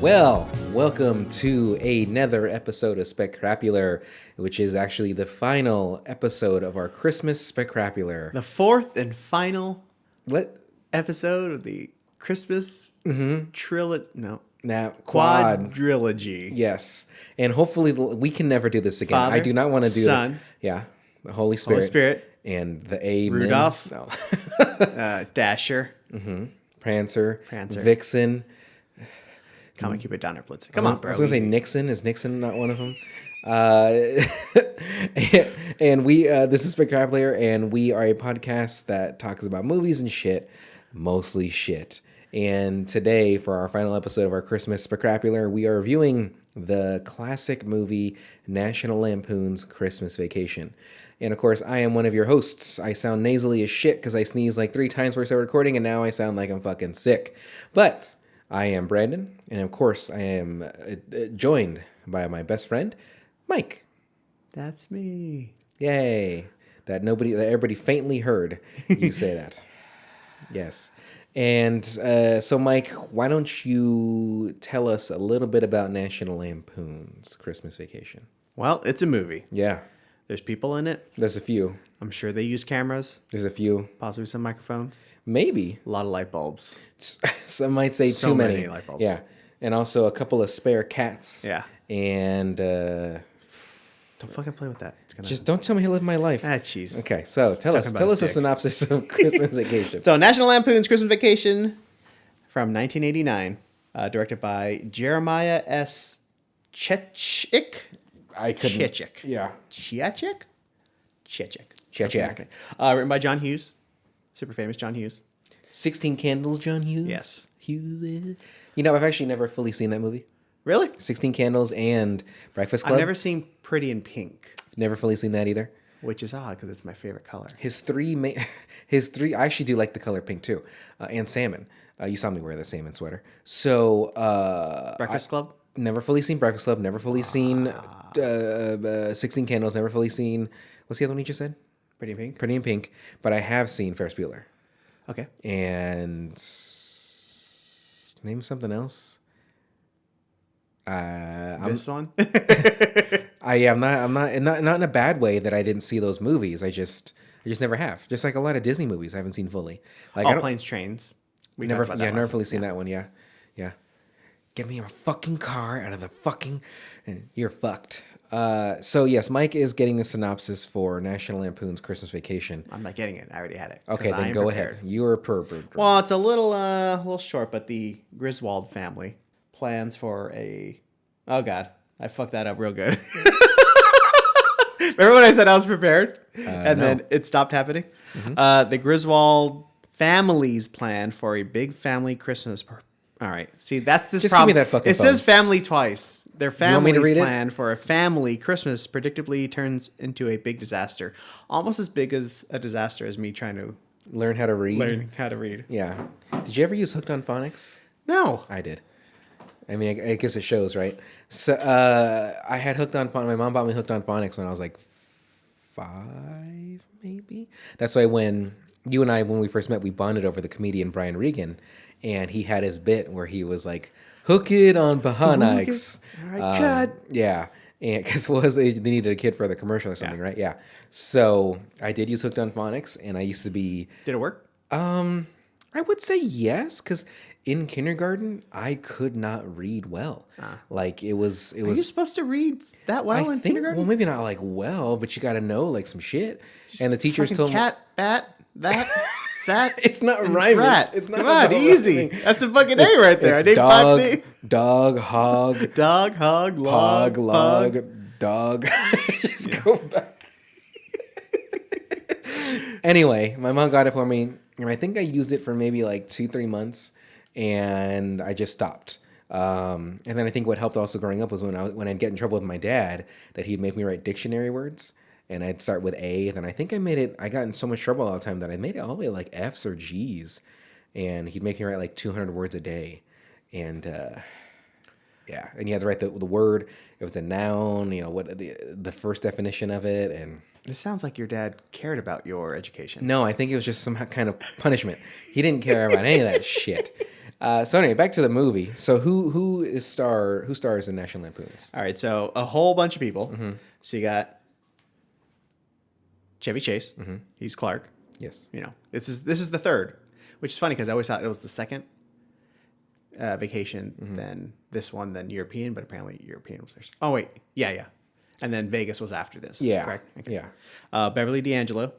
Well, welcome to another episode of Specrapular, which is actually the final episode of our Christmas Specrapular. The fourth and final What? episode of the Christmas quadrilogy. Yes. And hopefully we can never do this again. Father, I do not want to do Son, Yeah. The Holy Spirit. Holy Spirit, And the Amen. Rudolph, No. Dasher, Prancer. Prancer. Vixen. Comet Cupid, Donner Blitzen. Come on, bro. I was going to say easy. Nixon. Is Nixon not one of them? And we, this is Spectacular, and we are a podcast that talks about movies and shit, mostly shit. And today, for our final episode of our Christmas Spectacular, we are reviewing the classic movie National Lampoon's Christmas Vacation. And of course, I am one of your hosts. I sound nasally as shit because I sneezed like 3 times before I started recording, and now I sound like I'm fucking sick. But I am Brandon, and of course, I am joined by my best friend, Mike. That's me. Yay! That everybody faintly heard you say that. Yes. And so, Mike, why don't you tell us a little bit about National Lampoon's Christmas Vacation? Well, it's a movie. Yeah. There's people in it. There's a few. I'm sure they use cameras, There's a few. possibly some microphones, Maybe. a lot of light bulbs. Some might say So too many light bulbs. Yeah. And also a couple of spare cats. Yeah. And Don't fucking play with that. It's gonna just don't tell me how to live my life. jeez. Okay, so tell us about his a dick. synopsis of Christmas Vacation. So, National Lampoon's Christmas Vacation from 1989, directed by Jeremiah S. Chechik. I couldn't. Chechik. Yeah. Chechik? Chechik. Chechik. Written by John Hughes. Super famous John Hughes. 16 Candles, John Hughes? Yes. Hughes. You know, I've actually never fully seen that movie. Really? 16 Candles and Breakfast Club. I've never seen Pretty in Pink, Never fully seen that either. which is odd because it's my favorite color. His three, I actually do like the color pink too. And salmon. You saw me wear the salmon sweater. So, Breakfast Club? never fully seen Breakfast Club, never fully seen 16 Candles, never fully seen, what's the other one you just said? Pretty in Pink? Pretty in Pink. But I have seen Ferris Bueller. Okay. And name something else. This one? I'm not in a bad way that I didn't see those movies. I just never have. Just like a lot of Disney movies, I haven't seen fully. Like I All don't, Planes, Trains. We never, talked about that never last fully week. seen that one. Yeah. Get me a fucking car out of the fucking, and you're fucked. So yes, Mike is getting the synopsis for National Lampoon's Christmas Vacation. I'm not getting it. I already had it. 'cause Okay, I then am go prepared. ahead. You are pervert. Well, it's a little short, but the Griswold family plans for a. Oh God, I fucked that up real good. Remember when I said I was prepared, and no. then it stopped happening? The Griswold family's plan for a big family Christmas. All right, see that's this Just give problem. me that fucking It says phone. family twice. Their want me to family's read it? plan for a family Christmas predictably turns into a big disaster, almost as big as a disaster as me trying to Learn how to read. learn how to read. Yeah. Did you ever use Hooked on Phonics? No. I did. I mean, I guess it shows, right? So I had Hooked on Phonics. My mom bought me Hooked on Phonics when I was like 5, maybe. That's why when you and I, when we first met, we bonded over the comedian Brian Regan, and he had his bit where he was like, "Hook it on Phonics." All right, cut. Yeah, and because they needed a kid for the commercial or something, Yeah. right? Yeah. So I did use Hooked on Phonics, and I used to be. Did it work? I would say yes, because in kindergarten I could not read well. Like it was. Are you supposed to read that well I in think. kindergarten? Well, maybe not like well, but you got to know like some shit. And the teachers Fucking told me cat, bat, that, sat. it's not and rhyming. rat. It's not Come on, about easy. rhyming. That's a fucking A right there. I It's named 5 dog, things. dog, hog, Dog, hog, log, hog, log, pug. dog. Just go back. Anyway, my mom got it for me, and I think I used it for maybe like 2-3 months, and I just stopped. And then I think what helped also growing up was when I'd get in trouble with my dad, that he'd make me write dictionary words, and I'd start with A. Then I think I got in so much trouble all the time that I made it all the way like F's or G's, and he'd make me write like 200 words a day, and yeah, and you had to write the word. It was a noun, you know, what the first definition of it, and This sounds like your dad cared about your education. no, I think it was just some kind of punishment. He didn't care about any of that shit. So anyway, back to the movie. So who stars in National Lampoons? All right, so a whole bunch of people. Mm-hmm. So you got Chevy Chase. Mm-hmm. He's Clark. Yes. You know, this is the third, which is funny because I always thought it was the second vacation, then this one, then European, but apparently European was first. Oh wait, yeah, and then Vegas was after this. Yeah. Correct. Okay. Yeah. Beverly D'Angelo,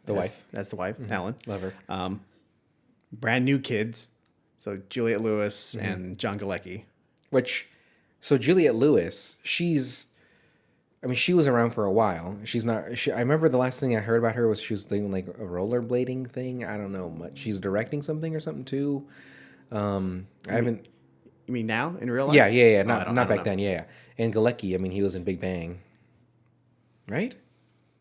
The wife. That's the wife. Alan. Love her. Brand new kids. So Juliette Lewis and John Galecki. So Juliette Lewis, she was around for a while. I remember the last thing I heard about her was she was doing like a rollerblading thing. I don't know much. She's directing something or something too. I haven't. You mean now in real life? Yeah. I Not don't back know. then. Yeah. And Galecki, he was in Big Bang, right?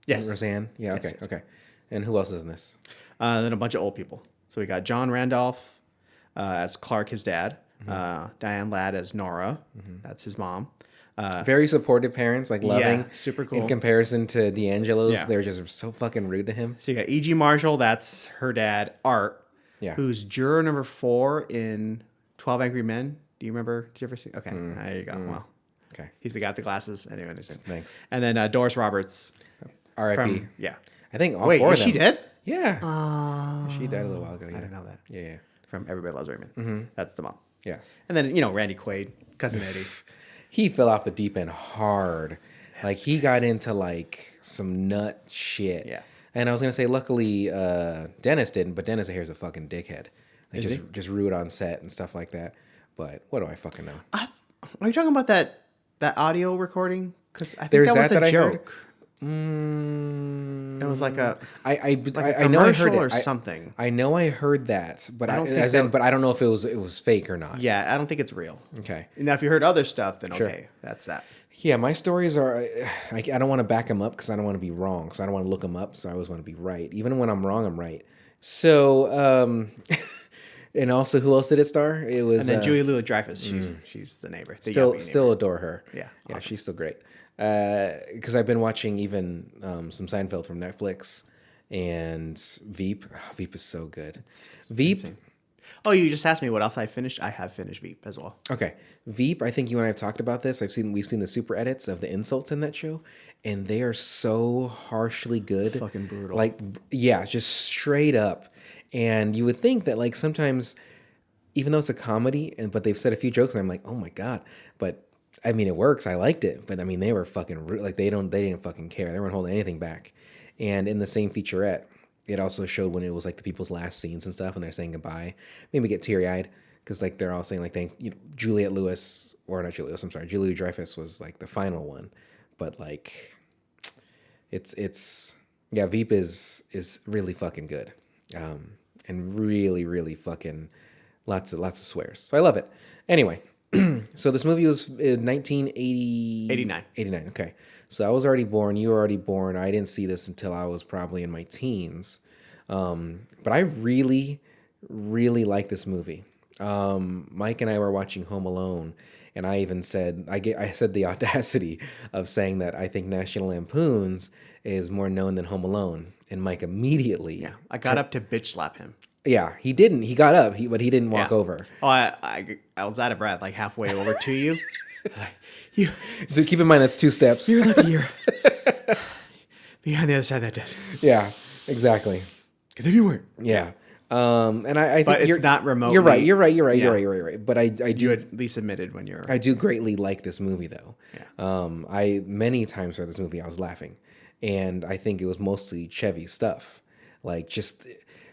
Yes. Roseanne. Yeah. Yes, Okay. yes. Okay. And who else is in this? Then a bunch of old people. So we got John Randolph as Clark, his dad. Diane Ladd as Nora. That's his mom. Very supportive parents, like loving. Yeah, super cool. In comparison to D'Angelo's, Yeah. they're just so fucking rude to him. So you got E.G. Marshall. That's her dad, Art. Yeah. Who's juror number 4 in 12 Angry Men. Do you remember? Did you ever see? Okay, there you go. Well, Okay. he's the guy with the glasses. Anyway, Thanks. And then Doris Roberts. R.I.P. Yeah. I think all Wait, four is of she them. dead? Yeah. She died a little while ago. Yeah. I didn't know that. Yeah. From Everybody Loves Raymond. That's the mom. Yeah. And then, Randy Quaid, Cousin Eddie. He fell off the deep end hard. Like he got into like some nut shit. Yeah. And I was gonna say, luckily, Dennis didn't, but Dennis here's a fucking dickhead. Like, Is he? just rude on set and stuff like that. But what do I fucking know? Are you talking about that audio recording? Because I think There's that was that a I heard. joke. It was like a I like a know I heard commercial it. or something. I know I heard that, but I don't think but I don't know if it was fake or not. Yeah, I don't think it's real. Okay. Now, if you heard other stuff, then Sure. okay, that's that. Yeah, my stories are. I don't want to back them up because I don't want to be wrong. So I don't want to look them up. So I always want to be right. Even when I'm wrong, I'm right. So, and also, who else did it star? It was. And then Julia Louis-Dreyfus, she's the neighbor. The Still yuppie neighbor. adore her. Yeah, Yeah, awesome. she's still great. Because I've been watching even some Seinfeld from Netflix and Veep. Oh, Veep is so good. Veep. insane. Oh, you just asked me what else I finished. I have finished Veep as well. Okay, Veep. I think you and I have talked about this. We've seen the super edits of the insults in that show, and they are so harshly good. Fucking brutal. Like, yeah, just straight up. And you would think that like sometimes, even though it's a comedy, but they've said a few jokes, and I'm like, oh my god. But I mean, it works. I liked it, but I mean, they were fucking rude. Like they didn't fucking care. They weren't holding anything back. And in the same featurette, it also showed when it was like the people's last scenes and stuff, and they're saying goodbye. Made me get teary eyed because like they're all saying like thanks. Juliette Lewis, or not Juliette Lewis. I'm sorry, Julia Dreyfus was like the final one, but like it's yeah, Veep is really fucking good, and really fucking lots of swears. So I love it. Anyway. So this movie was in 1989. 89, okay. So I was already born. You were already born. I didn't see this until I was probably in my teens. But I really like this movie. Mike and I were watching Home Alone, and I even said, I said the audacity of saying that I think National Lampoons is more known than Home Alone. And Mike immediately... Yeah, I got up to bitch slap him. Yeah, he didn't. He got up, but he didn't walk over. Oh, I was out of breath, like halfway over to you. You, So keep in mind that's 2 steps. you're lucky you're behind the other side of that desk. Yeah, exactly. Because if you weren't, Yeah. And I think but it's not remotely. You're right. Yeah. You're right. But I You do at least admitted when you're. I do greatly like this movie though. Yeah. I many times for this movie I was laughing, and I think it was mostly Chevy stuff, like just.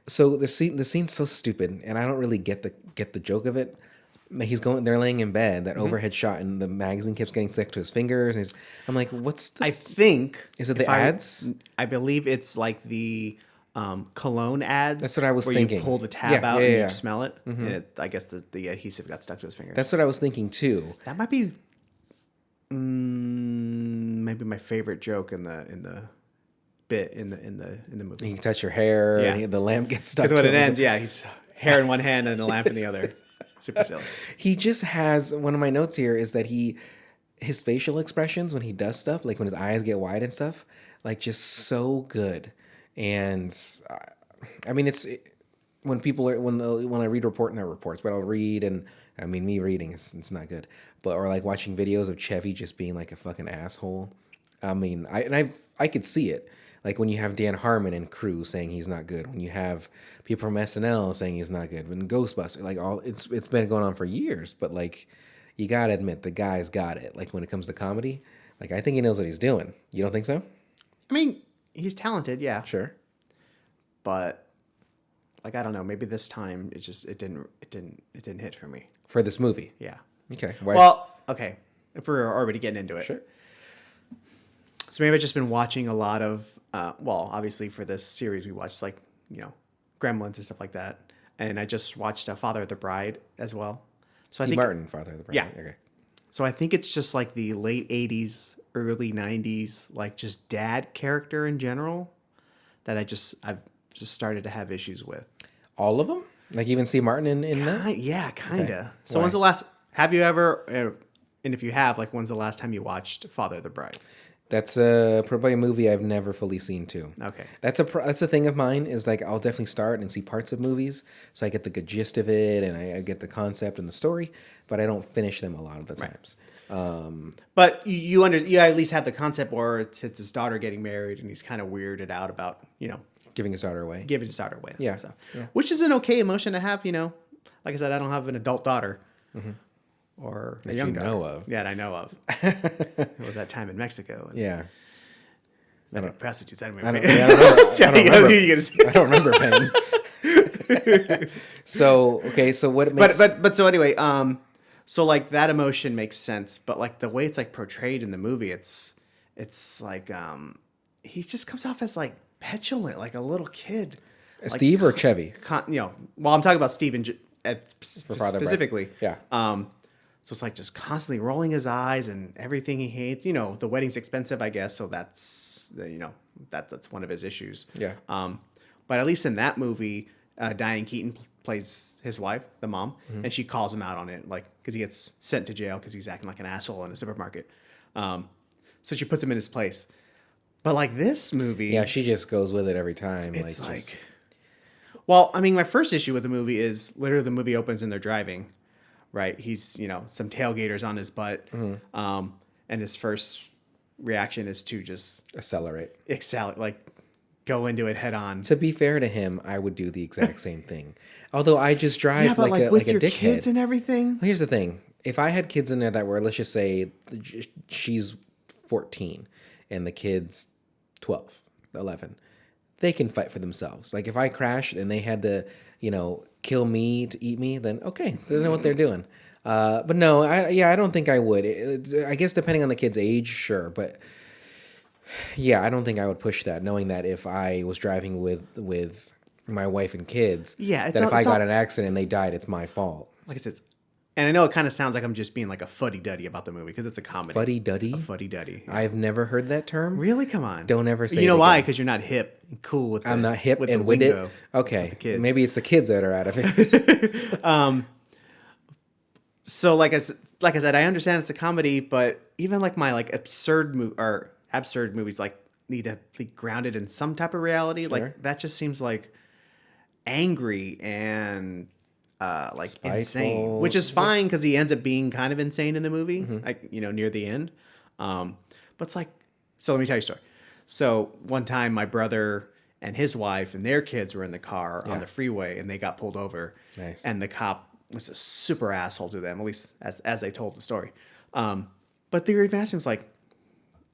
So the scene's so stupid, and I don't really get the joke of it. They're laying in bed, that overhead shot, and the magazine keeps getting stuck to his fingers. And I'm like, what's the... I think. Is it the ads? I believe it's like the cologne ads. That's what I was where thinking. You pull the tab out and you smell it. And I guess the adhesive got stuck to his fingers. That's what I was thinking too. That might be maybe my favorite joke in the bit in the movie. You can touch your hair, Yeah. and the lamp gets stuck. Because when to it him. ends, yeah, he's hair in one hand and the lamp in the other. Super silly. He just has, one of my notes here is that his facial expressions when he does stuff, like when his eyes get wide and stuff, like just so good. And I mean, when people are when I read not reports, but I'll read, and I mean me reading is it's not good, but or like watching videos of Chevy just being like a fucking asshole. I mean, I could see it. Like when you have Dan Harmon and crew saying he's not good, when you have people from SNL saying he's not good, when Ghostbusters, like all it's been going on for years, but like you gotta admit the guy's got it. Like when it comes to comedy, like I think he knows what he's doing. You don't think so? I mean, he's talented, yeah. Sure. But like I don't know, maybe this time it didn't hit for me. For this movie. Yeah. Okay. Well, okay. If we're already getting into it. Sure. So maybe I've just been watching a lot of obviously for this series we watched like, Gremlins and stuff like that. And I just watched Father of the Bride as well. So I think Martin, Father of the Bride. Yeah. Okay. So I think it's just like the late 80s, early 90s, like just dad character in general that I've just started to have issues with. All of them? Like even Steve Martin in that? Yeah, kind of. Okay. So when's the last, have you ever, and if you have, like when's the last time you watched Father of the Bride? That's probably a movie I've never fully seen too. Okay. That's a thing of mine is like I'll definitely start and see parts of movies so I get the good gist of it and I get the concept and the story, but I don't finish them a lot of the times. But you at least have the concept, or it's his daughter getting married and he's kind of weirded out about, Giving his daughter away. giving his daughter away. Yeah. So, Yeah. Which is an okay emotion to have, Like I said, I don't have an adult daughter. Or a young daughter. know of. Yeah, that I know of. It was that time in Mexico. And Yeah. prostitutes. I don't I remember. don't remember Penn. So what it makes But so anyway, so like that emotion makes sense, but like the way it's like portrayed in the movie, it's like he just comes off as like petulant, like a little kid. Steve or Chevy? Well, I'm talking about Steve specifically. Yeah. So it's like just constantly rolling his eyes and everything he hates. The wedding's expensive, I guess, so that's that's one of his issues. Yeah. But at least in that movie, Diane Keaton plays his wife, the mom, and she calls him out on it, like because he gets sent to jail because he's acting like an asshole in a supermarket. So she puts him in his place. But like this movie, Yeah, she just goes with it every time. it's like well, I mean, my first issue with the movie is literally the movie opens and they're driving, right? He's, some tailgaters on his butt. And his first reaction is to just accelerate. like go into it head on. To be fair to him, I would do the exact same thing. Although I just drive but like with a your dickhead. kids and everything. Here's the thing. If I had kids in there that were, let's just say she's 14 and the kid's 12, 11, they can fight for themselves. Like if I crashed and they had to, kill me to eat me, then okay, they know what they're doing. But no, I don't think I would. I guess depending on the kid's age, sure. But yeah, I don't think I would push that, knowing that if I was driving with my wife and kids, that if I got in an accident and they died, it's my fault. Like I said, and I know it kind of sounds like I'm just being like a fuddy-duddy about the movie because it's a comedy. Fuddy-duddy? A fuddy-duddy. Yeah. I've never heard that term. Really? Come on. Don't ever say it. You know again. why? Because you're not hip and cool with I'm not hip with and the with lingo it. Okay. the kids. Maybe it's the kids that are out of it. So like I said, I understand it's a comedy, but even like my like absurd movies like need to be grounded in some type of reality. Sure. Like that just seems like angry and like Spiteful. insane, which is fine because he ends up being kind of insane in the movie, like near the end. But it's like, so let me tell you a story. So one time my brother and his wife and their kids were in the car on the freeway and they got pulled over. Nice. And the cop was a super asshole to them, at least as they told the story. But they were even asking him, like,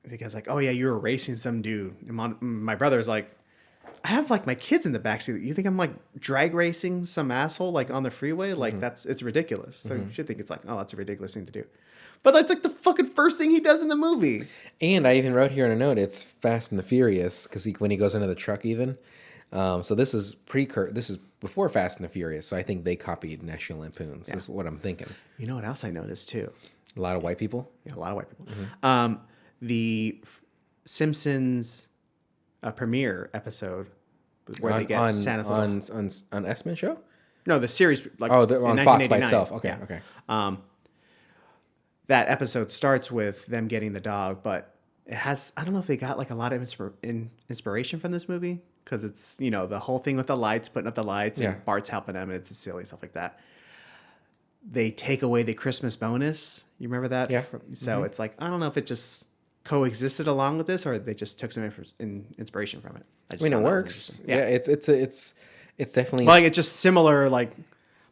the guy's like, oh yeah, you were racing some dude. And my brother's like, I have like my kids in the backseat. You think I'm like drag racing some asshole like on the freeway? Like it's ridiculous. So you should think it's like, oh, that's a ridiculous thing to do. But that's like the fucking first thing he does in the movie. And I even wrote here in a note, it's Fast and the Furious because when he goes into the truck even. So this is before Fast and the Furious. So I think they copied National Lampoon. So that's what I'm thinking. You know what else I noticed too? A lot of white people. Yeah, a lot of white people. The Simpsons premiere episode where they get Santa's on Esman show. No, the series like on Fox by itself. Okay, yeah. Okay. That episode starts with them getting the dog, but it has, I don't know if they got like a lot of inspiration from this movie, because it's, you know, the whole thing with the lights, putting up the lights, Yeah. and Bart's helping them, and it's silly stuff like that. They take away the Christmas bonus. You remember that? Yeah. So it's like, I don't know if it just coexisted along with this, or they just took some inspiration from it. I mean, it found that was works. interesting. Yeah, it's definitely But like, it's just similar, like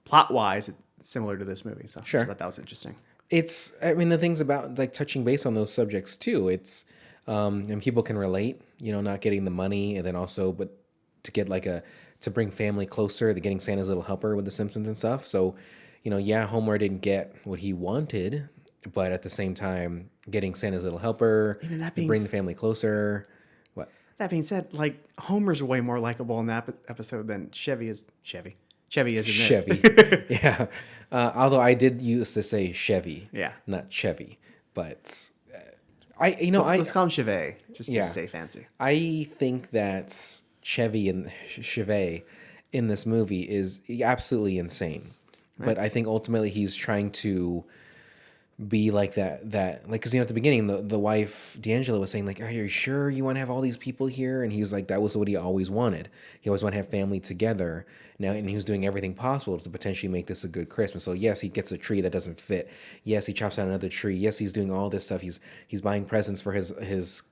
plot wise, it's similar to this movie. So Sure. I thought that was interesting. It's, I mean, the things about like touching base on those subjects too. It's, and people can relate, you know, not getting the money, and then also, but to get like to bring family closer, the getting Santa's Little Helper with the Simpsons and stuff. So, you know, yeah, Homer didn't get what he wanted, but at the same time, getting Santa's Little Helper, Even that to being bring the family closer. What? That being said, like Homer's way more likable in that episode than Chevy is. Chevy is in this. Chevy. Yeah. Although I did used to say Chevy. Yeah. Not Chevy. But Let's call him Chevy, just Yeah. to stay fancy. I think that Chevy in this movie is absolutely insane. But I think ultimately he's trying to be like that like, because, you know, at the beginning the wife D'Angelo was saying like, are you sure you want to have all these people here? And he was like, that was what he always wanted. He always wanted to have family together now, and he was doing everything possible to potentially make this a good Christmas. So yes, he gets a tree that doesn't fit. Yes, he chops down another tree. Yes, he's doing all this stuff. He's buying presents for his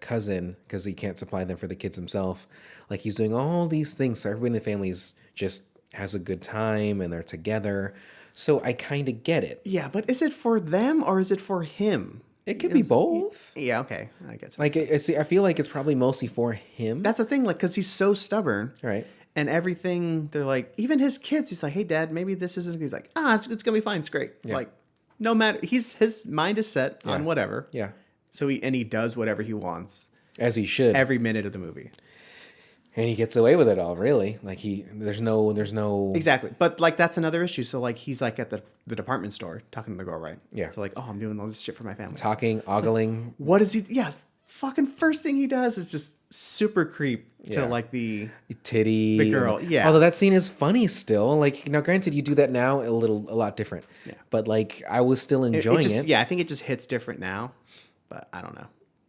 cousin because he can't supply them for the kids himself. Like, he's doing all these things so everybody in the family just has a good time and they're together. So I kind of get it. Yeah, but is it for them or is it for him? It could be both. Yeah, okay, I guess. Like, I feel like it's probably mostly for him. That's the thing, like, because he's so stubborn, right. And everything, they're like, even his kids, he's like, hey, Dad, maybe this isn't. He's like, it's gonna be fine. It's great. Yeah. Like, no matter, his mind is set on whatever. Yeah. So he does whatever he wants As he should. every minute of the movie. And he gets away with it all, really. Like, there's no Exactly. But like, that's another issue. So like, he's like at the department store talking to the girl, right? Yeah. So like, oh, I'm doing all this shit for my family. talking, ogling. What is he? Yeah. Fucking first thing he does is just super creep to like the titty. girl. Yeah. Although that scene is funny still. Like, now granted, you do that now a lot different. Yeah. But like, I was still enjoying it. Yeah, I think it just hits different now, but I don't know.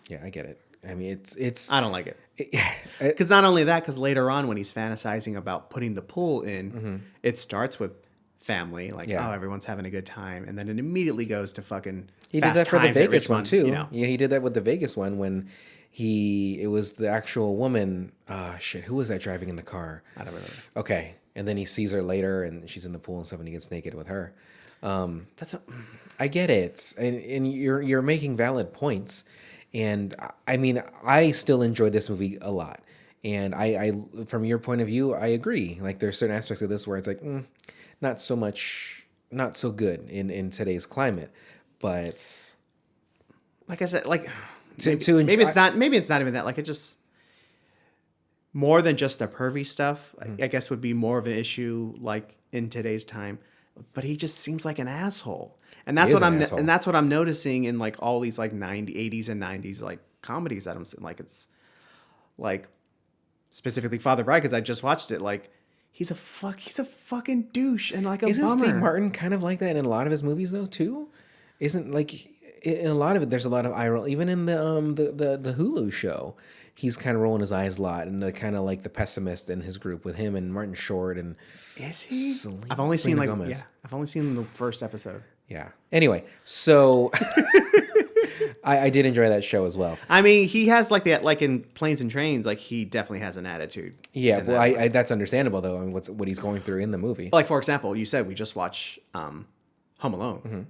Yeah, I get it. I mean, it's I don't like it. Because not only that, because later on when he's fantasizing about putting the pool in, it starts with family, like, oh, everyone's having a good time, and then it immediately goes to fucking. He did that for the Vegas one too. You know? Yeah, he did that with the Vegas one when it was the actual woman. Shit, who was that driving in the car? I don't remember. Okay, and then he sees her later, and she's in the pool and stuff, and he gets naked with her. I get it, and you're making valid points. And I mean, I still enjoy this movie a lot. And I from your point of view, I agree. Like, there's certain aspects of this where it's like, not so good in today's climate. But like I said, like maybe it's not even that. Like, it just more than just the pervy stuff. I guess would be more of an issue like in today's time. But he just seems like an asshole. And that's what I'm noticing in like all these like 80s and 90s like comedies that I'm seeing. Like, it's like specifically Father Bride, because I just watched it. Like, he's a fucking douche and like a Isn't bummer. Steve Martin kind of like that in a lot of his movies though too? Isn't, like, in a lot of it there's a lot of eye roll. Even in the Hulu show, he's kind of rolling his eyes a lot, and the kind of like the pessimist in his group with him and Martin Short and. Is he? I've only seen the first episode. Yeah. Anyway, so I did enjoy that show as well. I mean, he has like that, like in Planes and Trains, like he definitely has an attitude. Yeah, well, I that's understandable though. I mean, what he's going through in the movie. Like, for example, you said we just watched Home Alone.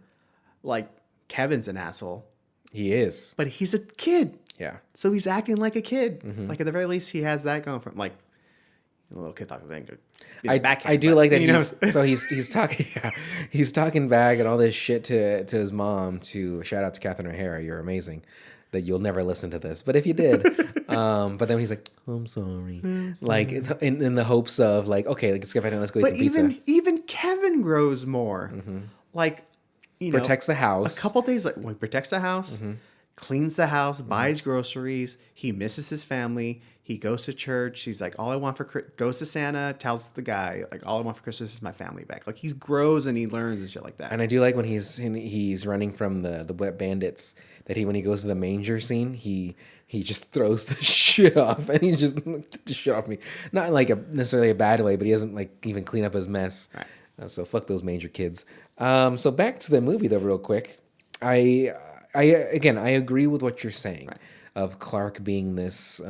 Like, Kevin's an asshole. He is, but he's a kid. Yeah. So he's acting like a kid. Like, at the very least, he has that going from like a little kid talking thing. I do like that. So he's talking, he's talking back and all this shit to his mom. To shout out to Catherine O'Hara, you're amazing. That you'll never listen to this, but if you did, but then he's like, I'm sorry. Like, in the hopes of like, okay, let's get back and let's go eat some pizza. Even Kevin grows more. Like, protects the house. A couple days, like, when he protects the house, cleans the house, buys groceries. He misses his family. He goes to church. He's like, all I want goes to Santa, tells the guy, like, all I want for Christmas is my family back. Like, he grows and he learns and shit like that. And I do like when he's running from the wet bandits. that when he goes to the manger scene, he just throws the shit off, and he just get the shit off me. Not in like necessarily a bad way, but he doesn't like even clean up his mess. Right. So fuck those manger kids. So back to the movie though, real quick. I agree with what you're saying, right, of Clark being this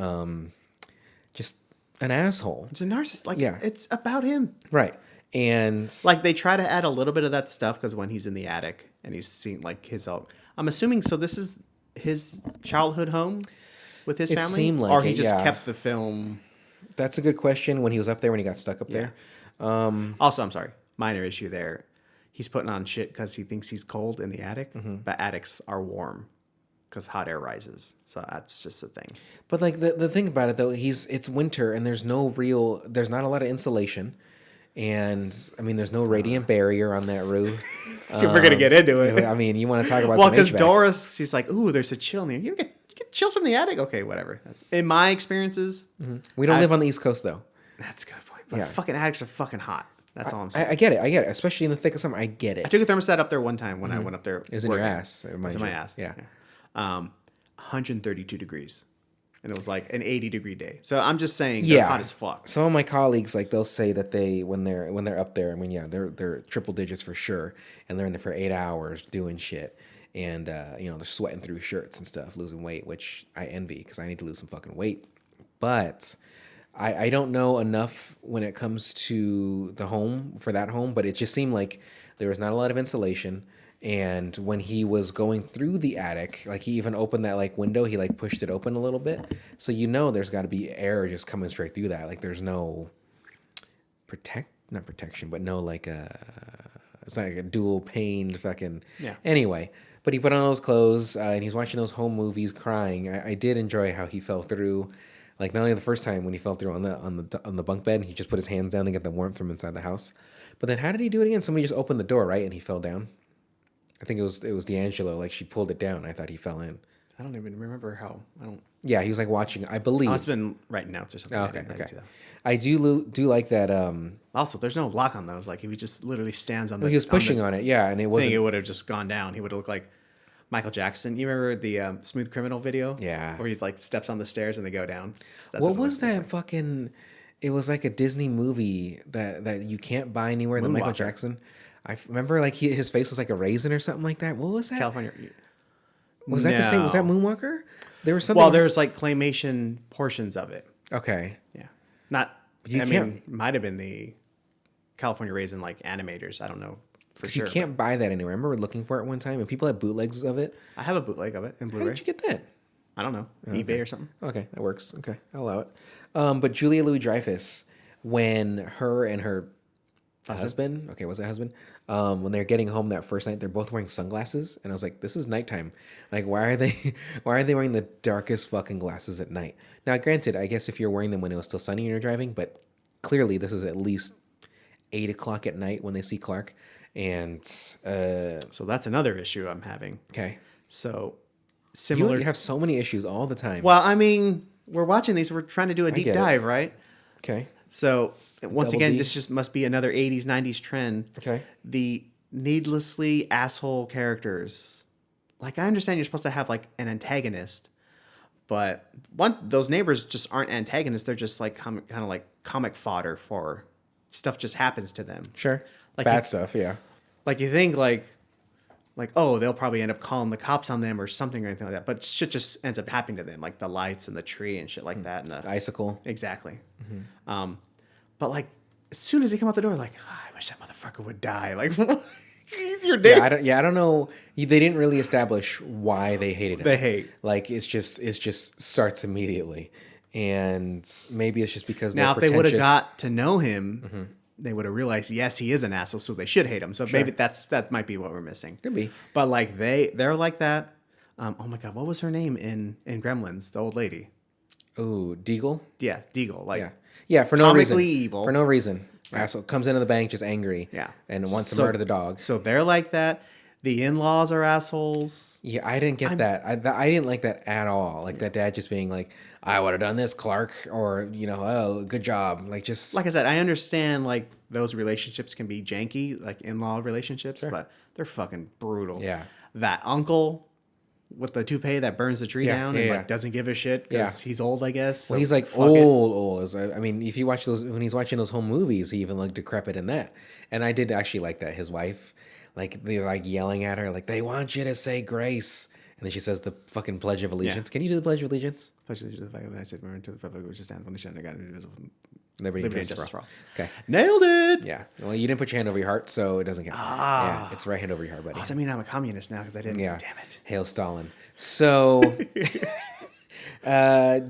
just an asshole. It's a narcissist. Like, it's about him. Right. And like they try to add a little bit of that stuff because when he's in the attic and he's seeing like his, I'm assuming, so this is his childhood home with his family? Seemed like or he just kept the film. That's a good question. When he was up there, when he got stuck up there. Also, I'm sorry, minor issue there. He's putting on shit because he thinks he's cold in the attic, but attics are warm because hot air rises. So that's just a thing. But like the thing about it though, it's winter and there's not a lot of insulation. And I mean, there's no radiant barrier on that roof. If we're gonna get into it, I mean, you want to talk about well, because Doris, she's like, "Ooh, there's a chill in here. You get chills from the attic." Okay, whatever. That's in my experiences. We don't live on the East Coast though. That's a good point. But fucking attics are fucking hot. That's all I'm saying. I get it. Especially in the thick of summer. I get it. I took a thermostat up there one time when I went up there. It was in your ass. It was in my ass. Yeah. 132 degrees. And it was like an 80-degree day. So I'm just saying they're hot as fuck. Some of my colleagues, like, they'll say that when they're up there, I mean, they're triple digits for sure. And they're in there for 8 hours doing shit. And, they're sweating through shirts and stuff, losing weight, which I envy because I need to lose some fucking weight. But I don't know enough when it comes to the home, for that home, but it just seemed like there was not a lot of insulation. And when he was going through the attic, like he even opened that like window, he like pushed it open a little bit. So there's got to be air just coming straight through that. Like there's no not protection, but no like it's not like a dual paned fucking. Yeah. Anyway, but he put on those clothes and he's watching those home movies, crying. I did enjoy how he fell through. Like not only the first time when he fell through on the bunk bed, he just put his hands down to get the warmth from inside the house. But then how did he do it again? Somebody just opened the door, right, and he fell down. I think it was D'Angelo. Like she pulled it down. I thought he fell in. I don't even remember how. I don't. Yeah, he was like watching. I believe. It's been writing notes or something. Oh, okay. I do like that. Also, there's no lock on those. Like if he just literally stands on the. He was pushing on it. Yeah, and it wasn't. I think it would have just gone down. He would have looked like Michael Jackson. You remember the Smooth Criminal video? Yeah. Where he like steps on the stairs and they go down. That's what was that like. Fucking? It was like a Disney movie that you can't buy anywhere. The Michael Jackson. I remember like his face was like a raisin or something like that. What was that? California. Was that the same? Was that Moonwalker? There was something. Well, there's like claymation portions of it. Okay. Yeah. Not. Might have been the California Raisin like animators. I don't know for sure. You can't buy that anywhere. I remember looking for it one time, and people had bootlegs of it. I have a bootleg of it in Blu-ray. How did you get that? I don't know. eBay or something. Okay, that works. Okay, I'll allow it. But Julia Louis-Dreyfus, when her and her husband, okay, was that husband? When they're getting home that first night, they're both wearing sunglasses, and I was like, "This is nighttime. Like, why are they wearing the darkest fucking glasses at night?" Now, granted, I guess if you're wearing them when it was still sunny and you're driving, but clearly this is at least 8 o'clock at night when they see Clark, and so that's another issue I'm having. Okay, so similar. You have so many issues all the time. Well, I mean, we're watching these. We're trying to do a deep dive, right? Okay. So once again, this just must be another 80s, 90s trend. Okay. The needlessly asshole characters. Like, I understand you're supposed to have, like, an antagonist. But those neighbors just aren't antagonists. They're just, like, kind of like comic fodder for stuff just happens to them. Sure. Like bad stuff, yeah. Like, you think, like, oh, they'll probably end up calling the cops on them or something or anything like that. But shit just ends up happening to them. Like, the lights and the tree and shit like that. And the icicle. Exactly. Mm-hmm. But like, as soon as they come out the door, like, I wish that motherfucker would die. Like, you're dead. Yeah, I don't know. They didn't really establish why they hated him. They hate. Like, it just starts immediately, and maybe it's just because now if they would have got to know him, they would have realized yes, he is an asshole, so they should hate him. So maybe that might be what we're missing. Could be. But like they're like that. Oh my god, what was her name in Gremlins? The old lady. Oh, Deagle. Yeah, Deagle. Like. Yeah, for no reason. Comically evil. For no reason. Right. Asshole comes into the bank just angry. Yeah. And wants to murder the dog. So they're like that. The in-laws are assholes. Yeah, I didn't get that. I didn't like that at all. Like that dad just being like, I would have done this, Clark, or, oh, good job. Like just. Like I said, I understand like those relationships can be janky, like in-law relationships, but they're fucking brutal. Yeah. That uncle, with the toupee that burns the tree down and like doesn't give a shit because he's old, I guess. So well, he's like old. I mean, if you watch those when he's watching those home movies, he even looked decrepit in that. And I did actually like that. His wife, like they're like yelling at her, like they want you to say grace, and then she says the fucking Pledge of Allegiance. Can you do the Pledge of Allegiance? Pledge of Allegiance to the flag of the United States, to the Republic which stands one nation under God, indivisible. Liberty and justice for all. Okay. Nailed it. Yeah. Well, you didn't put your hand over your heart, so it doesn't count. Yeah, it's right hand over your heart, buddy. Does that mean I'm a communist now because I didn't? Yeah. Damn it. Hail Stalin. So, yeah.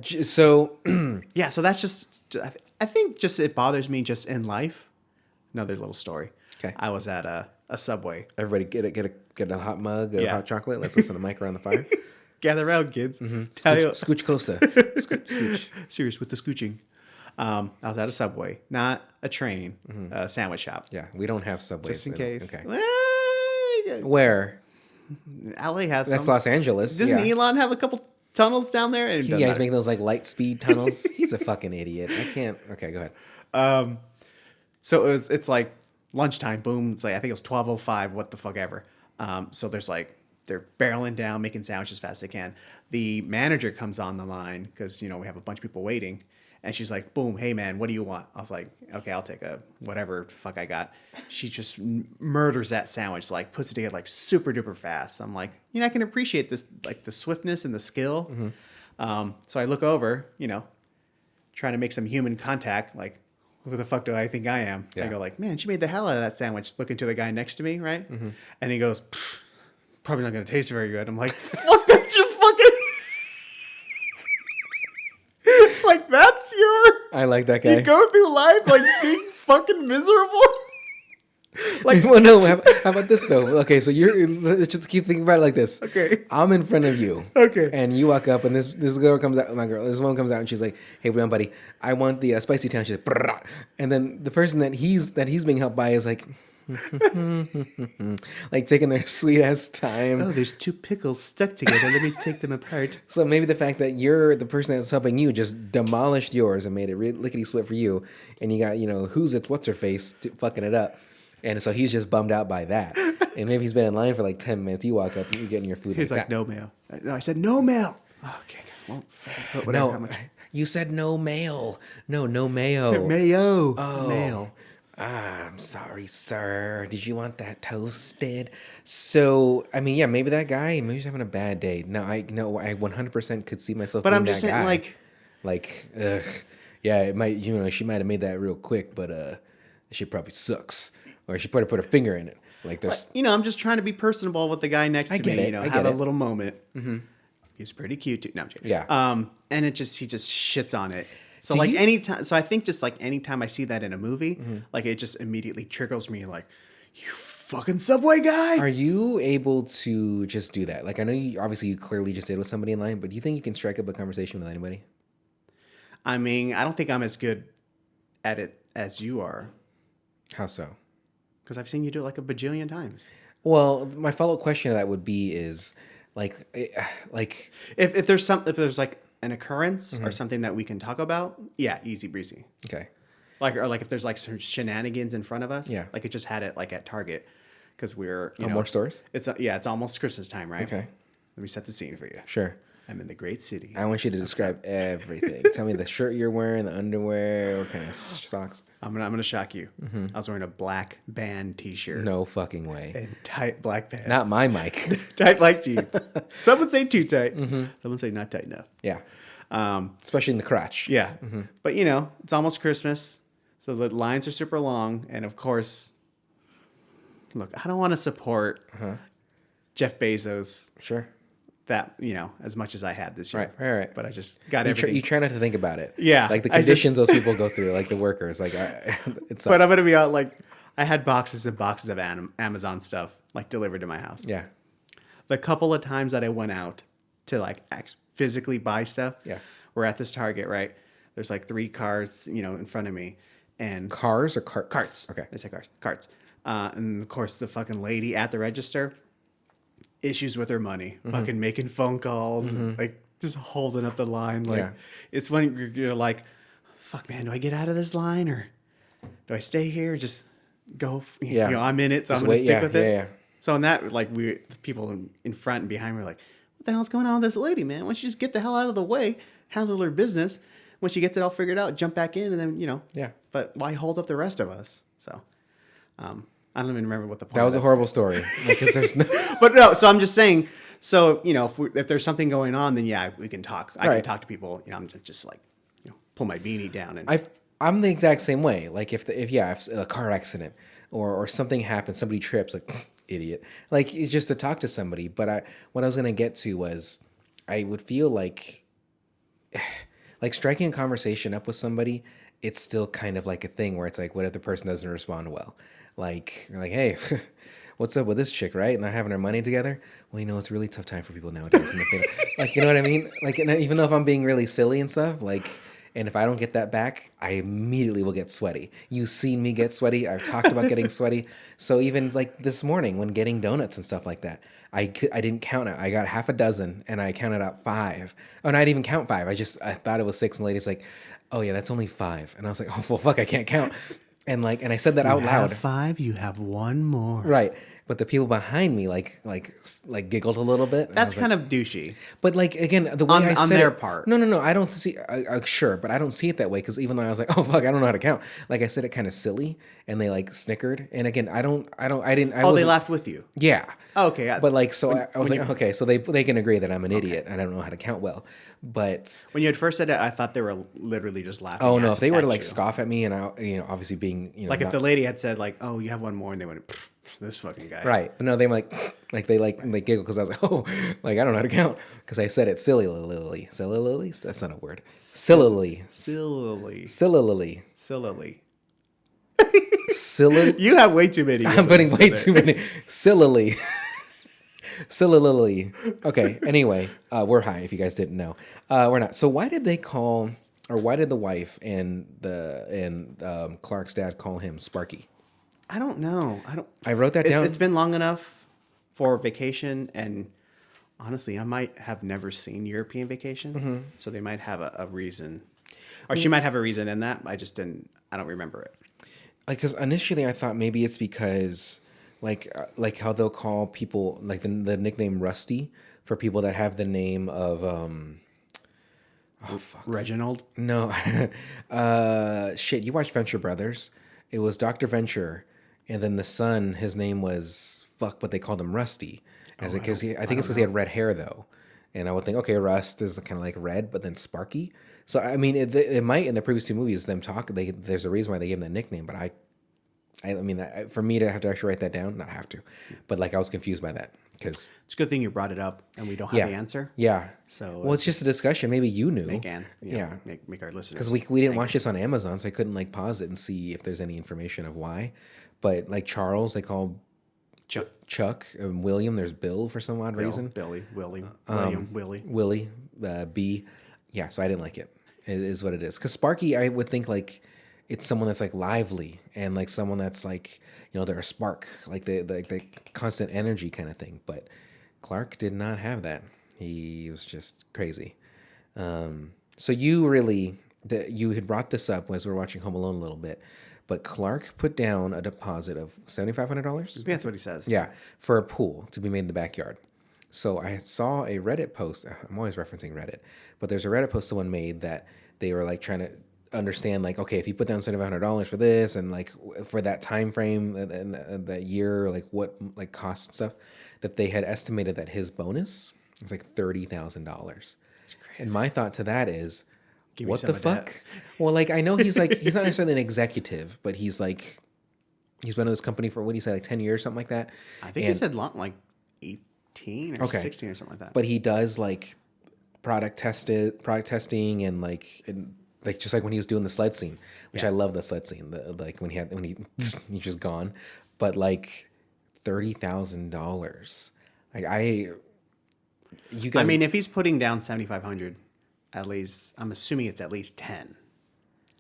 So that's just. I think just it bothers me just in life. Another little story. Okay. I was at a Subway. Everybody get a hot mug of hot chocolate. Let's listen to Mike around the fire. Gather around, kids. Scooch closer. Scooch. Serious with the scooching. I was at a Subway, not a train, a sandwich shop. Yeah, we don't have Subways. Just in case. Okay. Well, Where? LA has That's some. Los Angeles. Doesn't Elon have a couple tunnels down there? And he's making those like light speed tunnels. He's a fucking idiot. I can't. Okay, go ahead. So it's like lunchtime. Boom. It's like I think it was 12:05. What the fuck ever. So there's like they're barreling down, making sandwiches as fast as they can. The manager comes on the line because we have a bunch of people waiting. And she's like, boom, hey, man, what do you want? I was like, okay, I'll take a whatever fuck I got. She just murders that sandwich, like puts it together like super duper fast. I'm like, I can appreciate this, like the swiftness and the skill. So I look over, trying to make some human contact. Like, who the fuck do I think I am? Yeah. I go like, man, she made the hell out of that sandwich. Looking to the guy next to me, right? And he goes, probably not going to taste very good. I'm like, fuck, that's your fucking... Like that's your. I like that guy. You go through life like being fucking miserable. Like, well, no. How about this though? Okay, so let's just keep thinking about it like this. Okay. I'm in front of you. Okay. And you walk up, and this girl comes out. This woman comes out, and she's like, "Hey, what do you want, buddy? I want the spicy town." She's like, brrrr. And then the person that he's being helped by is like. Like taking their sweet ass time. Oh, there's two pickles stuck together. Let me take them apart. So maybe the fact that you're the person that's helping you just demolished yours and made it lickety split for you, and you got what's her face fucking it up, and so he's just bummed out by that. And maybe he's been in line for like 10 minutes. You walk up, and you're getting your food. He's like no mail. No, I said no mail. Oh, okay, won't put whatever. No, how much? You said no mail. No mayo. Mayo. Oh. Mail. I'm sorry, sir. Did you want that toasted? So, I mean, yeah, maybe that guy, maybe he's having a bad day. No, I 100% could see myself. But being I'm just that saying, guy. Ugh. Yeah, it might, she might have made that real quick, but she probably sucks, or she probably put her finger in it. Like there's, I'm just trying to be personable with the guy next to me. Have a little moment. Mm-hmm. He's pretty cute too. No, I'm kidding. Yeah. And he just shits on it. So anytime, so I think just like anytime I see that in a movie, like it just immediately triggers me, like, you fucking Subway guy. Are you able to just do that? Like I know you clearly just did with somebody in line, but do you think you can strike up a conversation with anybody? I mean, I don't think I'm as good at it as you are. How so? Because I've seen you do it like a bajillion times. Well, my follow-up question to that would be is if there's like an occurrence or something that we can talk about, yeah, easy breezy. Okay. Like if there's like some shenanigans in front of us, yeah. Like it just had it like at Target because we're more stores. It's almost Christmas time, right? Okay. Let me set the scene for you. Sure. I'm in the great city. I want you to describe everything. Tell me the shirt you're wearing, the underwear, what kind of socks. I'm gonna shock you. I was wearing a black band T-shirt. No fucking way. And tight black pants. Not my mic. Tight black jeans. Some would say too tight. Some would say not tight enough. Yeah. Especially in the crotch. Yeah. But it's almost Christmas, so the lines are super long, and of course, look, I don't want to support Jeff Bezos. Sure. That as much as I had this year, right. But I just got everything. You try not to think about it, yeah. Like the conditions those people go through, like the workers, like it sucks. But I'm gonna be out. Like I had boxes and boxes of Amazon stuff like delivered to my house. Yeah. The couple of times that I went out to like physically buy stuff, we're at this Target, right? There's like 3 cars, in front of me, and cars or carts. Carts. Okay. They say carts. And of course, the fucking lady at the register. Issues with her money, fucking making phone calls, and, like just holding up the line. Like it's when you're like, "Fuck, man, do I get out of this line or do I stay here? Just go? I'm in it, so I'm gonna stick with it." Yeah. So in that, like, people in front and behind were like, what the hell's going on with this lady, man? Why don't you just get the hell out of the way, handle her business. When she gets it all figured out, jump back in, and then, Yeah. But why hold up the rest of us? So, I don't even remember what the point That was a horrible story. Like, 'cause there's no... But no, so I'm just saying, so, if there's something going on, then yeah, we can talk. I can talk to people, I'm just like, pull my beanie down. And I'm the exact same way. Like if a car accident or something happens, somebody trips, like idiot. Like it's just to talk to somebody. But what I was gonna get to was I would feel like striking a conversation up with somebody, it's still kind of like a thing where it's like, what if the person doesn't respond well? Like you're like, hey, what's up with this chick, right? Not having her money together? Well, it's a really tough time for people nowadays. And like, you know what I mean? Like, and even though if I'm being really silly and stuff, like, and if I don't get that back, I immediately will get sweaty. You've seen me get sweaty. I've talked about getting sweaty. So even like this morning when getting donuts and stuff like that, I didn't count it. I got half a dozen and I counted out 5. Oh, and I didn't even count 5. I thought it was 6. And the lady's like, oh yeah, that's only 5. And I was like, oh, well, fuck, I can't count. And I said that out loud. You have 5, you have 1 more. Right. But the people behind me like giggled a little bit. That's kind of douchey. But again, the way I said on their it, part. No. I don't see. Sure, but I don't see it that way because even though I was like, oh fuck, I don't know how to count. Like I said it kind of silly, and they snickered. And again, I didn't. They laughed with you. Yeah. Oh, okay. But I was like, okay, so they can agree that I'm an idiot and I don't know how to count well. But when you had first said it, I thought they were literally just laughing. Oh no, if they were to scoff at me and I, obviously being if the lady had said oh, you have 1 more, and they went, this fucking guy. Right. But no, they were they giggle because I was like, oh, I don't know how to count because I said it sillily. That's not a word. Sillily. You have way too many. I'm putting way too many. Sillily. Okay. Anyway, we're high. If you guys didn't know, we're not. So why did the wife and Clark's dad call him Sparky? I don't know. I wrote that down. It's been long enough for Vacation, and honestly, I might have never seen European Vacation, so they might have a reason, or she might have a reason in that. I just didn't. I don't remember it. Because initially I thought maybe it's because like how they'll call people the nickname Rusty for people that have the name of Reginald. No, shit. You watch Venture Brothers? It was Dr. Venture. And then the son, his name was but they called him Rusty. I think it's because he had red hair though. And I would think, okay, Rust is kind of like red, but then Sparky. So I mean, it might in the previous 2 movies them talk. There's a reason why they gave him that nickname, but I mean, for me to have to actually write that down, not have to, but I was confused by that because it's a good thing you brought it up and we don't have the answer. Yeah. So it's just a discussion. Maybe you knew. Make our listeners, because we didn't watch this on Amazon, so I couldn't pause it and see if there's any information of why. But Charles, they call Chuck, William. There's Bill for some odd reason. Billy, Willie, William, Willie, B. Yeah, so I didn't like it. It is what it is. Because Sparky, I would think it's someone that's lively and someone that's they're a spark, the constant energy kind of thing. But Clark did not have that. He was just crazy. So you had brought this up as we were watching Home Alone a little bit. But Clark put down a deposit of $7,500. That's what he says. Yeah, for a pool to be made in the backyard. So I saw a Reddit post. I'm always referencing Reddit, but there's a Reddit post someone made that they were trying to understand okay, if you put down $7,500 for this and for that time frame and that year, what costs and stuff, that they had estimated that his bonus was $30,000. That's crazy. And my thought to that is, what the fuck? Well, I know he's he's not necessarily an executive, but he's been in this company for, what do you say, 10 years, something like that? I think he said 18 or 16 or something like that. But he does product testing and just when he was doing the sled scene, which I love the sled scene, when he's just gone. But $30,000. I mean, if he's putting down $7,500, at least I'm assuming it's at least 10.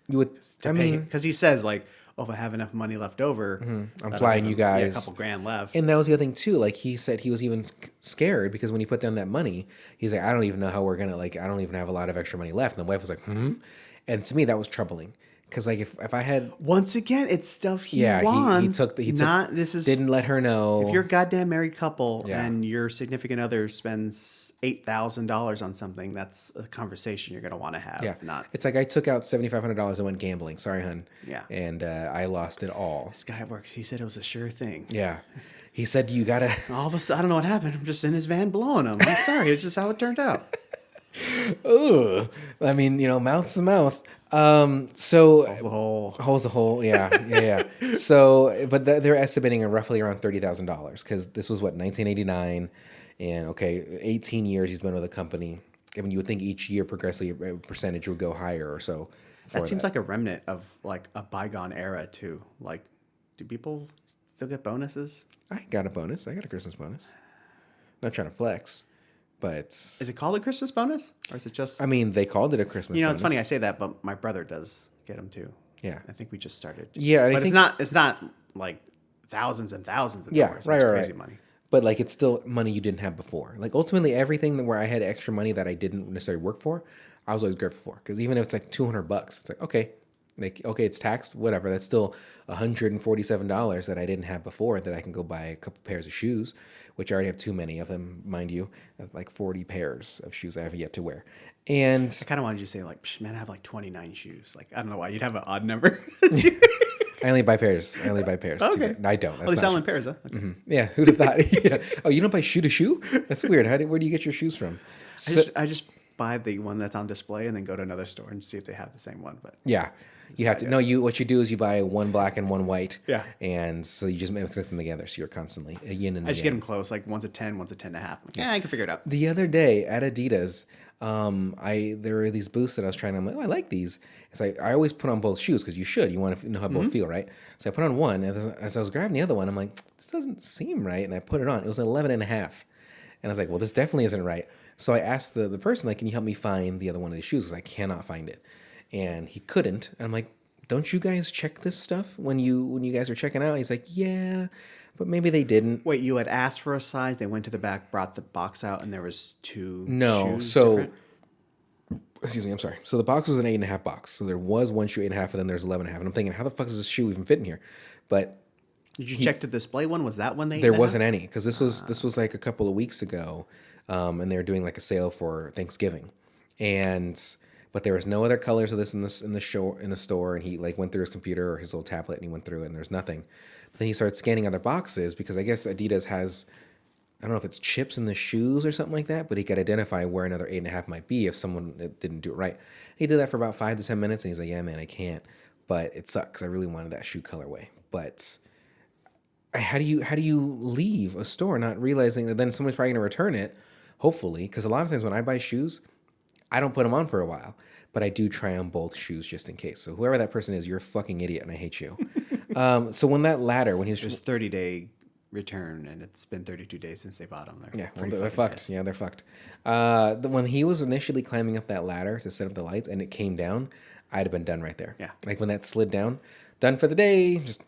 You would, because he says if I have enough money left over, I'm flying you guys. A couple grand left. And that was the other thing too. He said he was even scared because when he put down that money, he's I don't even know how we're gonna I don't even have a lot of extra money left. And the wife was and to me that was troubling because if I had, once again, it's stuff he wants. This is didn't let her know. If you're a goddamn married couple and your significant other spends $8,000 on something, that's a conversation you're going to want to have. Yeah. Not It's like I took out $7,500 and went gambling. Sorry, hun. Yeah. And I lost it all. this guy at work. He said it was a sure thing. Yeah. He said, you got to. All of a sudden, I don't know what happened. I'm just in his van blowing him. I'm sorry. It's just how it turned out. Ugh. I mean, mouth's to mouth. So Hole's a hole. Yeah. So, but they're estimating roughly around $30,000 because this was 1989, and okay, 18 years he's been with the company. I mean, you would think each year progressively a percentage would go higher or so. That seems like a remnant of like a bygone era too. Like, do people still get bonuses? I got a bonus. I got a Christmas bonus. Not trying to flex, but is it called a Christmas bonus, or is it just? I mean, they called it a Christmas. bonus. It's funny I say that, but my brother does get them too. Yeah, I think we just started. Yeah, but it's not like thousands and thousands of dollars. Right, That's right, crazy right. money. But like, it's still money you didn't have before. Like ultimately, everything where I had extra money that I didn't necessarily work for, I was always grateful for. Because even if it's like $200, it's like okay, it's taxed, whatever. That's still $147 that I didn't have before that I can go buy a couple pairs of shoes, which I already have too many of them, mind you. I have like 40 pairs of shoes I have yet to wear. And I kind of wanted you to say like, man, I have like 29 shoes. Like, I don't know why you'd have an odd number. I only buy pairs. Okay. I don't. Well, they sell in pairs, huh? Okay. Mm-hmm. Yeah, who'd have thought? Yeah. Oh, you don't buy shoe to shoe? That's weird. Where do you get your shoes from? I just buy the one that's on display and then go to another store and see if they have the same one. But yeah, you have to. No, what you do is you buy one black and one white. Yeah. And so you just mix them together. So you're constantly a yin and I just get them close. Like one's a 10, one's a 10 and a half. Like, yeah, I can figure it out. The other day at Adidas, there were these boosts that I was trying. I'm like, oh, I like these. It's like I always put on both shoes because you should. You want to know how both feel, right? So I put on one, and as I was grabbing the other one, I'm like, this doesn't seem right. And I put it on. It was 11 and a half. And I was like, well, this definitely isn't right. So I asked the person, like, can you help me find the other one of these shoes? Because I cannot find it. And he couldn't. And I'm like, don't you guys check this stuff when you guys are checking out? He's like, yeah, but maybe they didn't. Wait, you had asked for a size. They went to the back, brought the box out, and there was two shoes so different? Excuse me, I'm sorry. So the box was an 8.5 box. So there was one shoe 8.5, and then there's 11.5. And I'm thinking, how the fuck does this shoe even fit in here? But did you check the display one? Was that one there wasn't any because this was like a couple of weeks ago, and they were doing like a sale for Thanksgiving, but there was no other colors of this in the store. And he like went through his computer or his little tablet and he went through it and there's nothing. But then he started scanning other boxes because I guess Adidas has, I don't know if it's chips in the shoes or something like that, but he could identify where another 8.5 might be if someone didn't do it right. He did that for about 5 to 10 minutes, and he's like, yeah, man, I can't. But it sucks. I really wanted that shoe colorway. But how do you leave a store not realizing that then someone's probably going to return it, hopefully? Because a lot of times when I buy shoes, I don't put them on for a while. But I do try on both shoes just in case. So whoever that person is, you're a fucking idiot, and I hate you. So when he was... There's 30-day... return, and it's been 32 days since they bought them. They're fucked. Pissed. Yeah, they're fucked. When he was initially climbing up that ladder to set up the lights and it came down, I'd have been done right there. Yeah. Like when that slid down, done for the day. Just.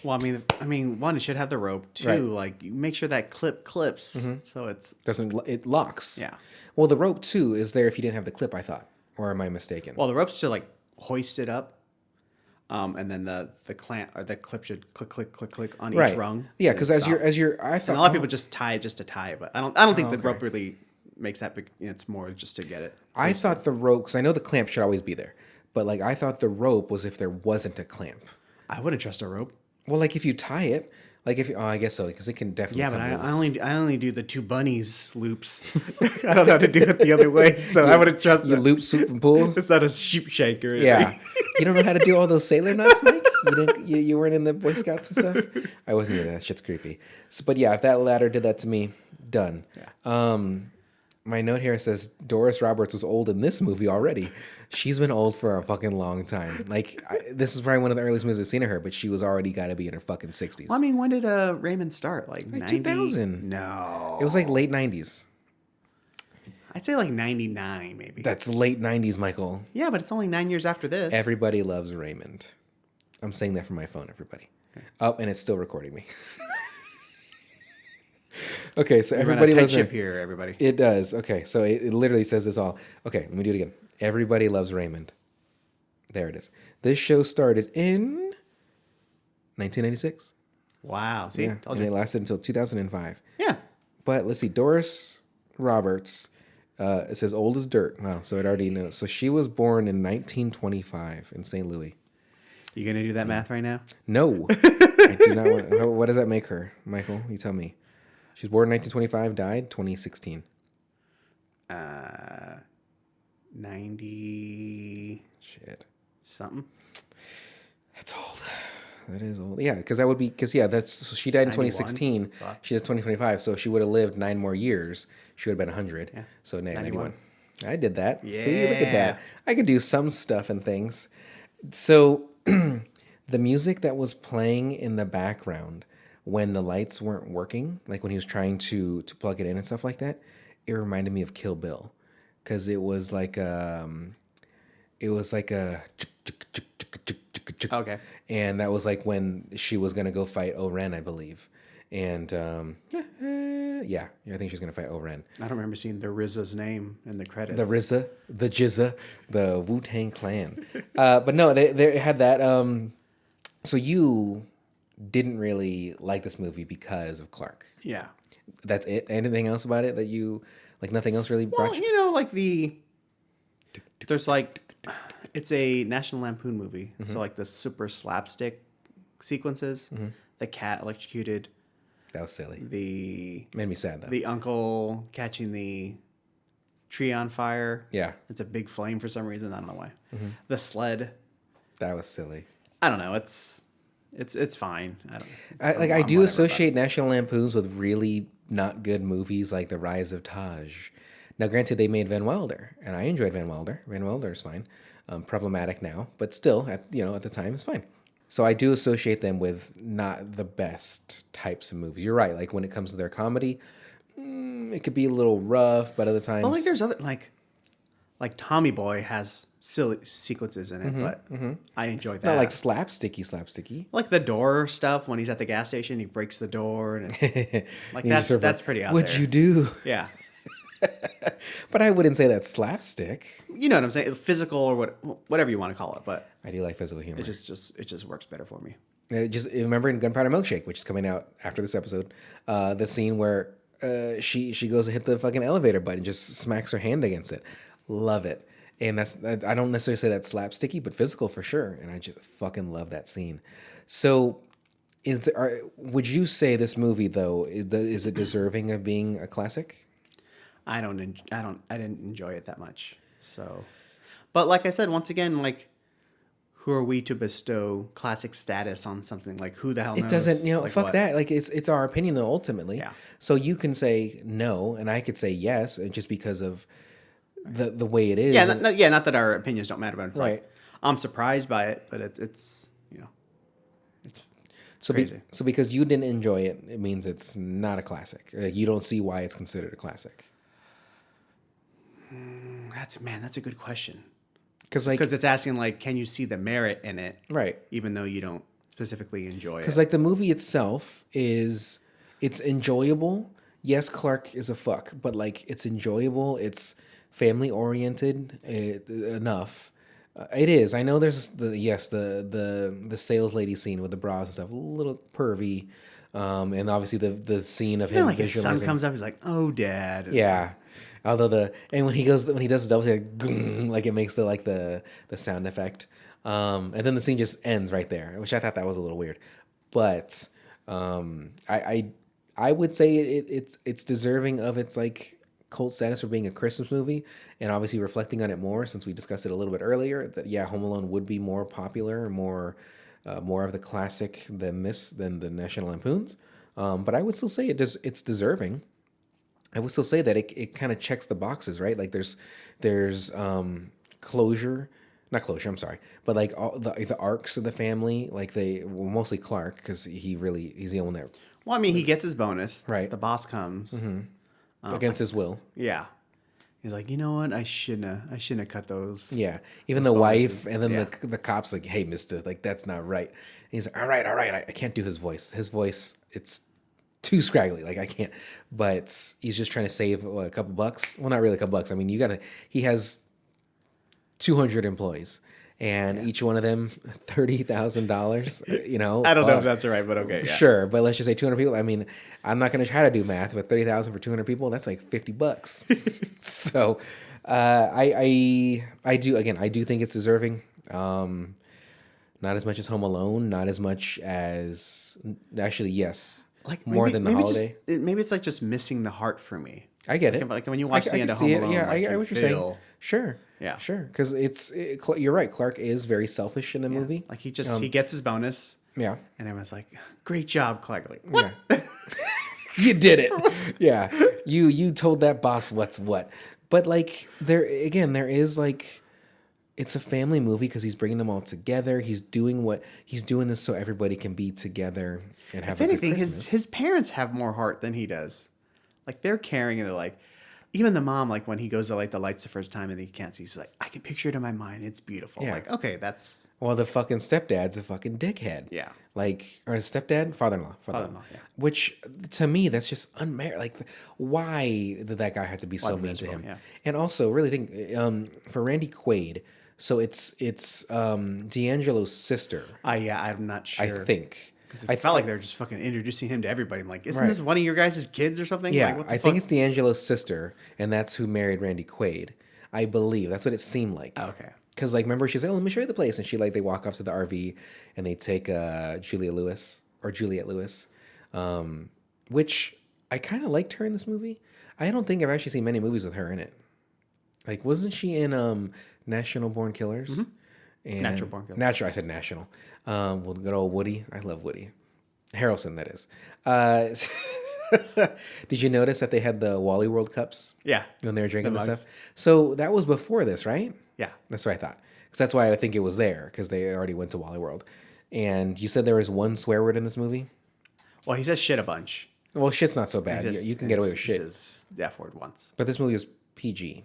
Well, I mean, one, it should have the rope. Two, right. Like you make sure that clip clips so it locks. Yeah. Well, the rope too is there if you didn't have the clip, I thought, or am I mistaken? Well, the rope's to like hoist it up. And then the clamp or the clip should click on each rung. Yeah, because as you're, I thought and a lot of people just tie it just to tie it, but I don't think the rope really makes that big. It's more just to get it. I thought the rope, because I know the clamp should always be there, but like I thought the rope was if there wasn't a clamp. I wouldn't trust a rope. Well, like if you tie it, like if I guess so, because it can definitely. Yeah, but I only do the 2 bunnies loops. I don't know how to do it the other way, so I wouldn't trust you loop, swoop, and pull. It's not a sheep shaker. Yeah. You don't know how to do all those sailor knots, Mike? You weren't in the Boy Scouts and stuff? I wasn't either. That shit's creepy. So, but yeah, if that ladder did that to me, done. Yeah. My note here says Doris Roberts was old in this movie already. She's been old for a fucking long time. Like, this is probably one of the earliest movies I've seen of her, but she was already got to be in her fucking 60s. Well, I mean, when did Raymond start? Like 2000. No. It was like late 90s. I'd say like 99, maybe. That's late 90s, Michael. Yeah, but it's only 9 years after this. Everybody loves Raymond. I'm saying that from my phone, everybody. Oh, and it's still recording me. Okay, so everybody loves Raymond. Here, everybody. It does. Okay, so it literally says this all. Okay, let me do it again. Everybody loves Raymond. There it is. This show started in 1996. Wow. See? Yeah, and it lasted until 2005. Yeah. But let's see, Doris Roberts. It says old as dirt. Wow, so it already knows. So she was born in 1925 in St. Louis. You gonna do that math right now? No, I do not want. What does that make her, Michael? You tell me. She's born in 1925, died 2016. 90 Shit. something. That's old. That is old. Yeah, because that would be that's so she died in 2016. Fuck. She does 2025, so she would have lived 9 more years. She would have been 100. Yeah. So 91. 91. I did that. Yeah. See, look at that. I could do some stuff and things. So the music that was playing in the background when the lights weren't working, like when he was trying to plug it in and stuff like that, it reminded me of Kill Bill, because it was like a Okay. and that was like when she was gonna go fight Oren, I believe. And yeah, I think she's gonna fight Oren. I don't remember seeing the RZA's name in the credits. The RZA, the Jizza, the Wu-Tang Clan. But no, they had that. So you didn't really like this movie because of Clark. Yeah. That's it? Anything else about it that you, like nothing else really brought Well, you? you know, like there's like, it's a National Lampoon movie. So like the super slapstick sequences, the cat electrocuted, That was silly. made me sad though. The uncle catching the tree on fire. Yeah, It's a big flame for some reason. I don't know why. The sled. that was silly. I don't know. It's fine. I do associate National Lampoons with really not good movies like The Rise of Taj. Now, granted, they made Van Wilder, and I enjoyed Van Wilder. Van Wilder is fine. Problematic now, but still, at the time, it's fine. So I do associate them with not the best types of movies. You're right. Like when it comes to their comedy, it could be a little rough, but other times, But like there's other like Tommy Boy has silly sequences in it, but I enjoy it's that. not like slapsticky. Like the door stuff when he's at the gas station, he breaks the door and like You just sort of that's pretty out What'd there. you do? Yeah. But I wouldn't say that's slapstick. You know what I'm saying? Physical or whatever you want to call it, but I do like physical humor. it just works better for me. Just remember in Gunpowder Milkshake, which is coming out after this episode, the scene where she goes to hit the fucking elevator button and just smacks her hand against it. Love it. And I don't necessarily say that's slapsticky, but physical for sure. And I just fucking love that scene. So, would you say this movie though is it deserving of being a classic? I didn't enjoy it that much. So, but like I said, once again, like who are we to bestow classic status on something? Like who the hell knows? It doesn't, like fuck what? that. Like it's our opinion though, ultimately. Yeah. So you can say no, and I could say yes, just because of the way it is. Yeah, And- not that our opinions don't matter, but it's Right. like I'm surprised by it, but it's it's So, crazy. so because you didn't enjoy it, it means it's not a classic. Like you don't see why it's considered a classic. that's a good question. Because Because it's asking like, can you see the merit in it, right. even though you don't specifically enjoy it? Because like the movie itself it's enjoyable. Yes, Clark is a fuck, but like it's enjoyable. It's family oriented enough. It is. I know there's the sales lady scene with the bras and stuff, a little pervy, and obviously the scene of him like his son visualizing. comes up, he's like, "Oh, Dad." Yeah. Although when he does the double take, like it makes the sound effect, and then the scene just ends right there, which I thought that was a little weird, but I would say it's deserving of its like cult status for being a Christmas movie, and obviously reflecting on it more since we discussed it a little bit earlier that Home Alone would be more popular and more of the classic than the National Lampoons, but I would still say it's deserving. I would still say that it kind of checks the boxes, right? Like there's closure, not closure, I'm sorry, but like all the arcs of the family, like mostly Clark, because he's the only one that Well, I mean, he gets his bonus. Right. The boss comes. against his will. Yeah. He's like, you know what? I shouldn't have cut those. Yeah, even those the bonuses. wife, and then Yeah. the cops like, hey, mister, like that's not right. And he's like, all right, I can't do his voice. His voice, it's too scraggly, like I can't. But he's just trying to save a couple bucks. Well, not really a couple bucks. I mean, he has 200 employees, and each one of them $30,000. You know, I don't know if that's right, but okay. Yeah. Sure, but let's just say 200 people. I mean, I'm not going to try to do math, but 30,000 for 200 people, that's like $50. So, I do think it's deserving. Not as much as Home Alone, not as much as actually, yes, Like more than the holiday. Maybe it's like just missing the heart for me. I get it. Like when you watch the end of see Home it. Alone, Yeah, like I get what you're saying. feel- Sure. Yeah. Sure. Because you're right. Clark is very selfish in the movie. Like he gets his bonus, Yeah. and everyone's like, "Great job, Clark!" Like, what? Yeah. You did it. Yeah. You told that boss what's what. But like there is like it's a family movie because he's bringing them all together. He's doing this so everybody can be together and have If a good anything, Christmas. his parents have more heart than he does. Like they're caring, and they're like, even the mom, like when he goes to light the lights the first time and he can't see, he's like, I can picture it in my mind. It's beautiful. Yeah. Like, okay, that's Well, the fucking stepdad's a fucking dickhead. Yeah. Like, or his stepdad? Father-in-law. Father-in-law, yeah. Which, to me, that's just unmerited. Like, why did that guy have to be so mean to miserable, him? yeah. And also, really think, for Randy Quaid, so it's D'Angelo's sister, I'm not sure. I think. I felt like they were just fucking introducing him to everybody. I'm like, isn't Right. this one of your guys' kids or something? Yeah, Like, what the I fuck? think it's D'Angelo's sister, and that's who married Randy Quaid. I believe. That's what it seemed like. Oh, okay. Because, like, remember, she's like, oh, let me show you the place. And they walk off to the RV, and they take Juliette Lewis, which I kind of liked her in this movie. I don't think I've actually seen many movies with her in it. Like, wasn't she in National Born Killers? And Natural Born Killers. Natural, I said national. Well, good old Woody. I love Woody. Harrelson, that is. Did you notice that they had the Wally World Cups Yeah. when they were drinking The and mugs. stuff? So that was before this, right? Yeah. That's what I thought. Because that's why I think it was there, because they already went to Wally World. And you said there was one swear word in this movie? Well, he says shit a bunch. Well, shit's not so bad. You can get away with He shit. says the F word once. But this movie is PG,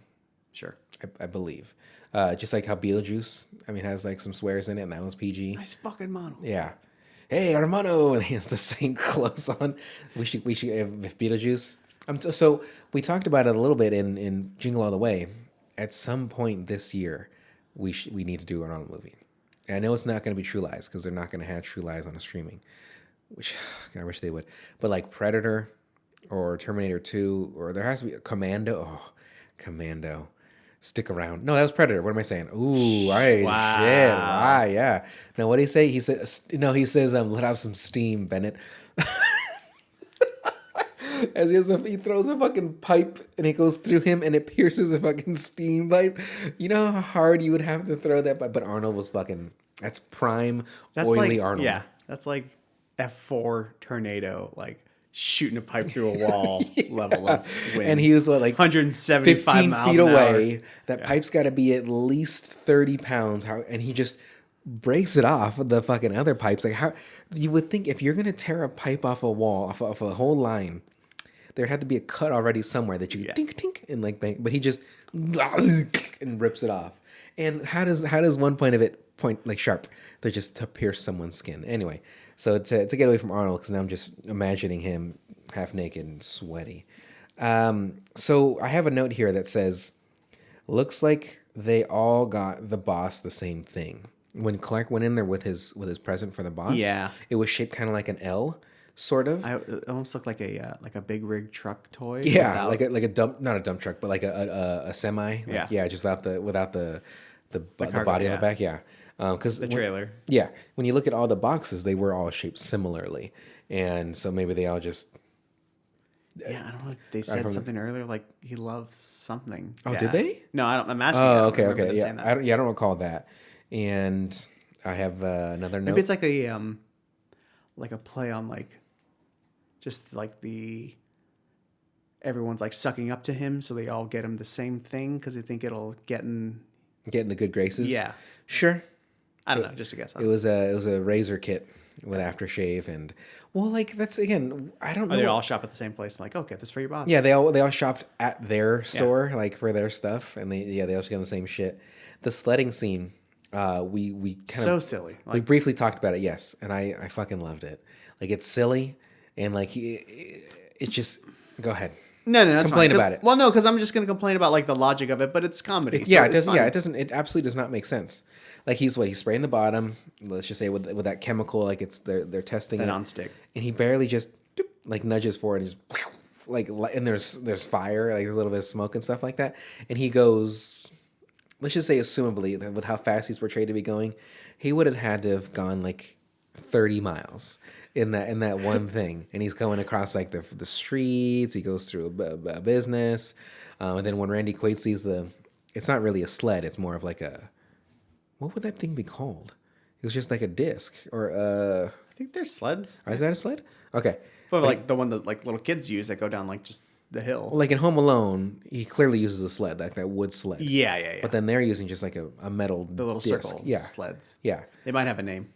Sure. I believe. Just like how Beetlejuice, has like some swears in it, and that was PG. Nice fucking mono. Yeah. Hey, hermano, and he has the same clothes on. We should if Beetlejuice. So we talked about it a little bit in Jingle All the Way. At some point this year, we need to do an Arnold movie. And I know it's not going to be True Lies because they're not going to have True Lies on a streaming, which I wish they would. But like Predator or Terminator 2, or there has to be a Commando. Oh, Commando. Stick around. No, that was Predator. What am I saying? Ooh, all right, Wow. shit. Why, yeah. Now, what did he say? He says, let out some steam, Bennett. As he throws a fucking pipe and it goes through him and it pierces a fucking steam pipe. You know how hard you would have to throw that? But Arnold was that's prime oily like, Arnold. Yeah. That's like F4 tornado, like shooting a pipe through a wall level of wind. And he was like 175 15 miles feet an away. hour. That pipe's got to be at least 30 pounds. And he just breaks it off the fucking other pipes. Like, how you would think if you're going to tear a pipe off a wall, off a whole line, there had to be a cut already somewhere that you could tink tink and like bang. But he just and rips it off. And how does one point of it point like sharp to pierce someone's skin? Anyway, so to get away from Arnold, because now I'm just imagining him half naked and sweaty. So I have a note here that says, looks like they all got the boss the same thing. When Clark went in there with his present for the boss, Yeah. it was shaped kind of like an L, sort of. It almost looked like a big rig truck toy. Yeah, without- like a dump, not a dump truck, but like a semi. Like, Yeah. just without the cargo, body on yeah. the back. Yeah, because the trailer. When you look at all the boxes, they were all shaped similarly, and so maybe they all just. Yeah, I don't know. They said something earlier, like he loves something. Oh, Yeah. did they? No, I don't. I'm asking. I Oh, don't okay, remember okay, them yeah. saying that. I don't recall that, and I have another note. Maybe it's like a play on like, just like everyone's like sucking up to him, so they all get him the same thing because they think it'll get in. Getting the good graces. Yeah, Sure. I don't know. Just a guess. It was a razor kit with aftershave and that's again I don't know. Or they all shop at the same place. Like, oh, get this for your boss. Yeah, they all shopped at their store like for their stuff, and they also got the same shit. The sledding scene, we kind So of silly. we Like, briefly talked about it, yes, and I fucking loved it. Like it's silly, and like it's just go ahead. no, that's complain fine, 'cause- about it. Well, no, because I'm just gonna complain about like the logic of it, but it's comedy. Yeah, so it it's doesn't. fine. Yeah, it doesn't. It absolutely does not make sense. Like he's spraying the bottom. Let's just say with that chemical, like they're testing The it, nonstick. and he barely just doop, like nudges forward and just like, and there's fire, like there's a little bit of smoke and stuff like that, and he goes. Let's just say, assumably, that with how fast he's portrayed to be going, he would have had to have gone like 30 miles in that one thing, and he's going across like the streets. He goes through a business, and then when Randy Quaid sees it's not really a sled. It's more of like what would that thing be called? It was just like a disc or I think they're sleds. is that a sled? Okay, But like the one that like little kids use that go down like just the hill. like in Home Alone, he clearly uses a sled, like that wood sled. Yeah. But then they're using just like a metal The little disc. circle sleds. Yeah. They might have a name.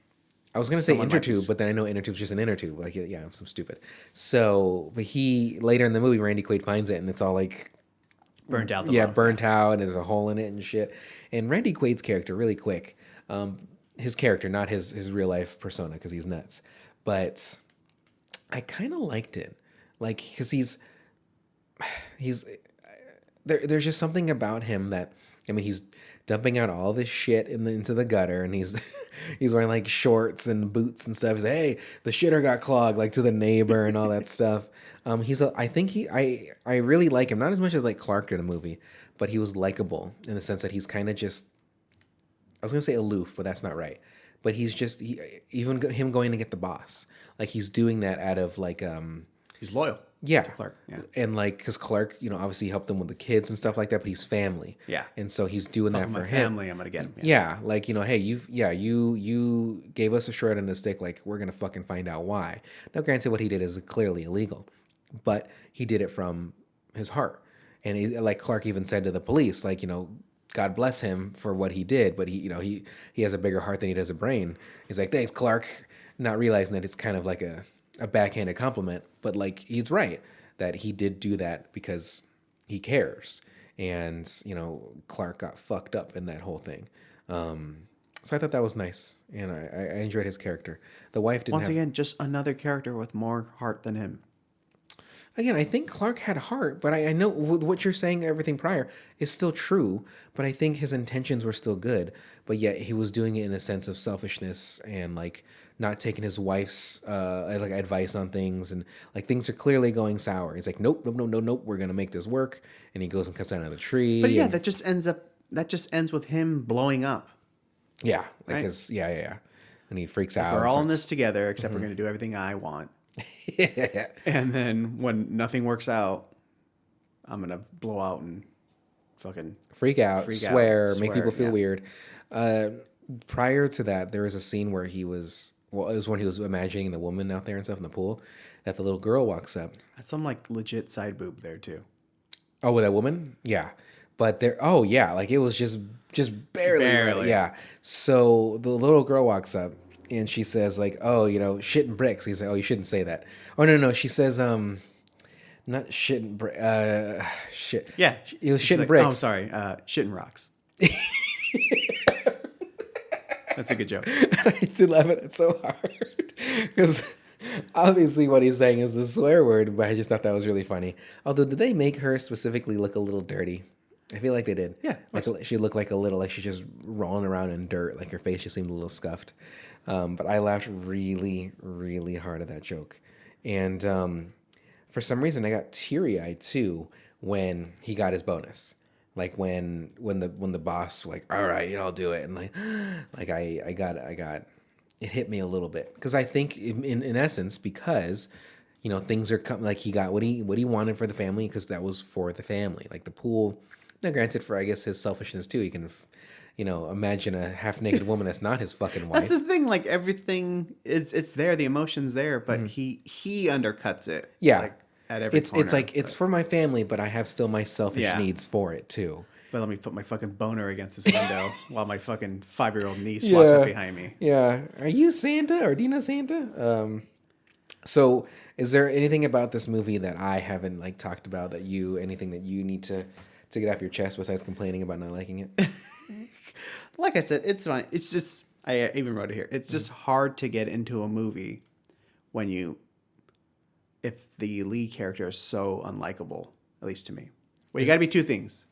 I was gonna say Someone might intertube, just- but then I know intertube's just an intertube. Like, yeah, I'm so stupid. So, but he later in the movie, Randy Quaid finds it, and it's all like Burnt out. burnt out, and there's a hole in it and shit. And Randy Quaid's character, really quick, his character, not his real life persona, because he's nuts. But I kind of liked it, like because he's there's just something about him that, I mean, he's dumping out all this shit into the gutter, and he's he's wearing like shorts and boots and stuff. He's like, hey, the shitter got clogged, like to the neighbor and all that stuff. I really like him, not as much as like Clark did in the movie, but he was likable in the sense that he's kind of just, I was gonna say aloof, but that's not right. But he's just even him going to get the boss, like he's doing that out of like He's loyal. yeah. Clark. Yeah. And like, because Clark, obviously helped him with the kids and stuff like that, but he's family. Yeah. And so he's doing that for my him. family, I'm gonna get him. Yeah. Like, hey, you gave us a short end of the stick. Like, we're going to fucking find out why. Now, granted, what he did is clearly illegal, but he did it from his heart. And like Clark even said to the police, like, God bless him for what he did, but he has a bigger heart than he does a brain. He's like, thanks, Clark. Not realizing that it's kind of like a backhanded compliment, but like he's right that he did do that because he cares, and Clark got fucked up in that whole thing. So I thought that was nice, and I enjoyed his character. The wife didn't. Once again, just another character with more heart than him. Again, I think Clark had heart, but I know what you're saying, everything prior, is still true, but I think his intentions were still good, but yet he was doing it in a sense of selfishness and, like, not taking his wife's, like, advice on things, and, like, things are clearly going sour. He's like, nope, we're going to make this work, and he goes and cuts down another tree. But yeah, that just ends with him blowing up. Yeah, like right? yeah. And he freaks out. We're all in starts- this together, except we're going to do everything I want. Yeah. And then when nothing works out, I'm going to blow out and fucking freak out, swear, make people feel yeah. weird. Prior to that, there was a scene where it was when he was imagining the woman out there and stuff in the pool, that the little girl walks up. That's some like legit side boob there too. Oh, with that woman? Yeah. But like it was just barely. Yeah. So the little girl walks up and she says like, oh, shit and bricks. He's like, oh, you shouldn't say that. Oh, no. She says, not shit and shit. Yeah. It was She's shit and like, bricks. Oh, sorry. Shit and rocks. That's a good joke. I did laugh at it so hard because obviously what he's saying is the swear word, but I just thought that was really funny. Although, did they make her specifically look a little dirty? I feel like they did. Yeah. Like she looked like a little, like she's just rolling around in dirt. Like her face just seemed a little scuffed. But I laughed really, really hard at that joke. And for some reason, I got teary-eyed too when he got his bonus. Like when the boss like, all right, I'll do it, and like I got it hit me a little bit because I think in essence because things are coming, like he got what he wanted for the family because that was for the family, like the pool. Now granted, for I guess his selfishness too, he can imagine a half naked woman that's not his fucking wife. That's the thing, like everything it's there, the emotion's there, but he undercuts it. Yeah. Like, at every corner. It's like it's for my family, but I have still my selfish needs for it too. But let me put my fucking boner against this window while my fucking 5-year-old niece walks up behind me. Yeah. Are you Santa or do you know Santa? So is there anything about this movie that I haven't like talked about anything that you need to get off your chest besides complaining about not liking it? Like I said, it's fine. It's just, I even wrote it here. It's just hard to get into a movie if the lead character is so unlikable, at least to me. Well, you got to be two things.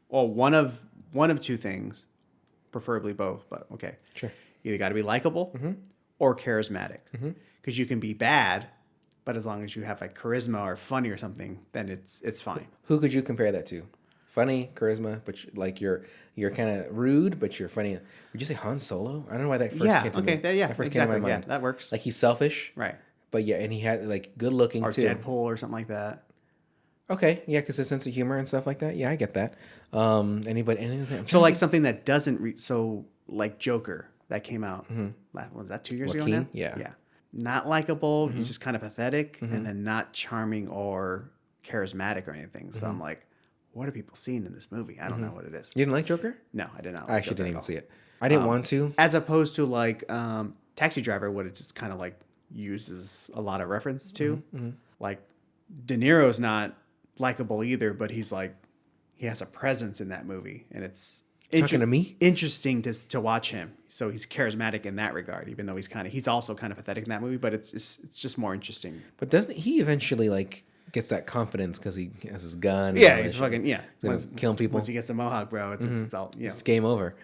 Well, one of two things. preferably both, but okay. Sure. Either got to be likable or charismatic. Because you can be bad, but as long as you have like charisma or funny or something, then it's fine. Who could you compare that to? Funny, charisma, but like you're kind of rude, but you're funny. Would you say Han Solo? I don't know why that first came to me. That first exactly. came to my mind. Yeah, that works. Like he's selfish, Right. but yeah, and he had like good looking Or too. Deadpool or something like that. Okay, yeah, because his sense of humor and stuff like that. Yeah, I get that. Anything. So like something that doesn't so like Joker that came out. Was that 2 years ago Joaquin? now? Yeah. Yeah. Not likable. He's just kind of pathetic, and then not charming or charismatic or anything. So I'm like, what are people seeing in this movie? I don't know what it is. You didn't like Joker? No, I did not. I actually didn't even see it. I didn't want to. As opposed to like Taxi Driver, what it just kind of like uses a lot of reference to. Like De Niro's not likable either, but he's like he has a presence in that movie, and it's Talking to me? interesting to watch him. So he's charismatic in that regard, even though he's also kind of pathetic in that movie, but it's just more interesting. But doesn't he eventually like gets that confidence because he has his gun? Yeah, he's fucking He's gonna kill people. Once he gets the mohawk, bro, it's all It's game over.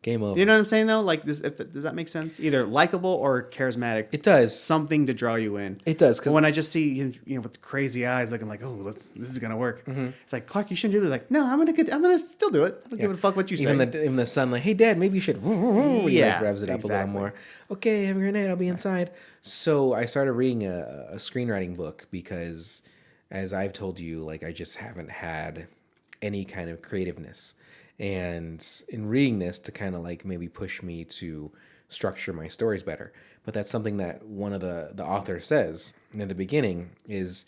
Game over. You know what I'm saying though? Like this, does that make sense? Either likable or charismatic. It does. Something to draw you in. It does. But when I just see him, with the crazy eyes, like I'm like, oh, this is gonna work. It's like Clark, you shouldn't do this. Like, no, I'm gonna still do it. I don't give a fuck what you say. Even the son, like, hey, Dad, maybe you should. He Yeah, like revs it up a little more. Okay, have a grenade. I'll be inside. So I started reading a screenwriting book because, as I've told you, like I just haven't had any kind of creativeness. And in reading this to kind of like maybe push me to structure my stories better. But that's something that one of the authors says in the beginning is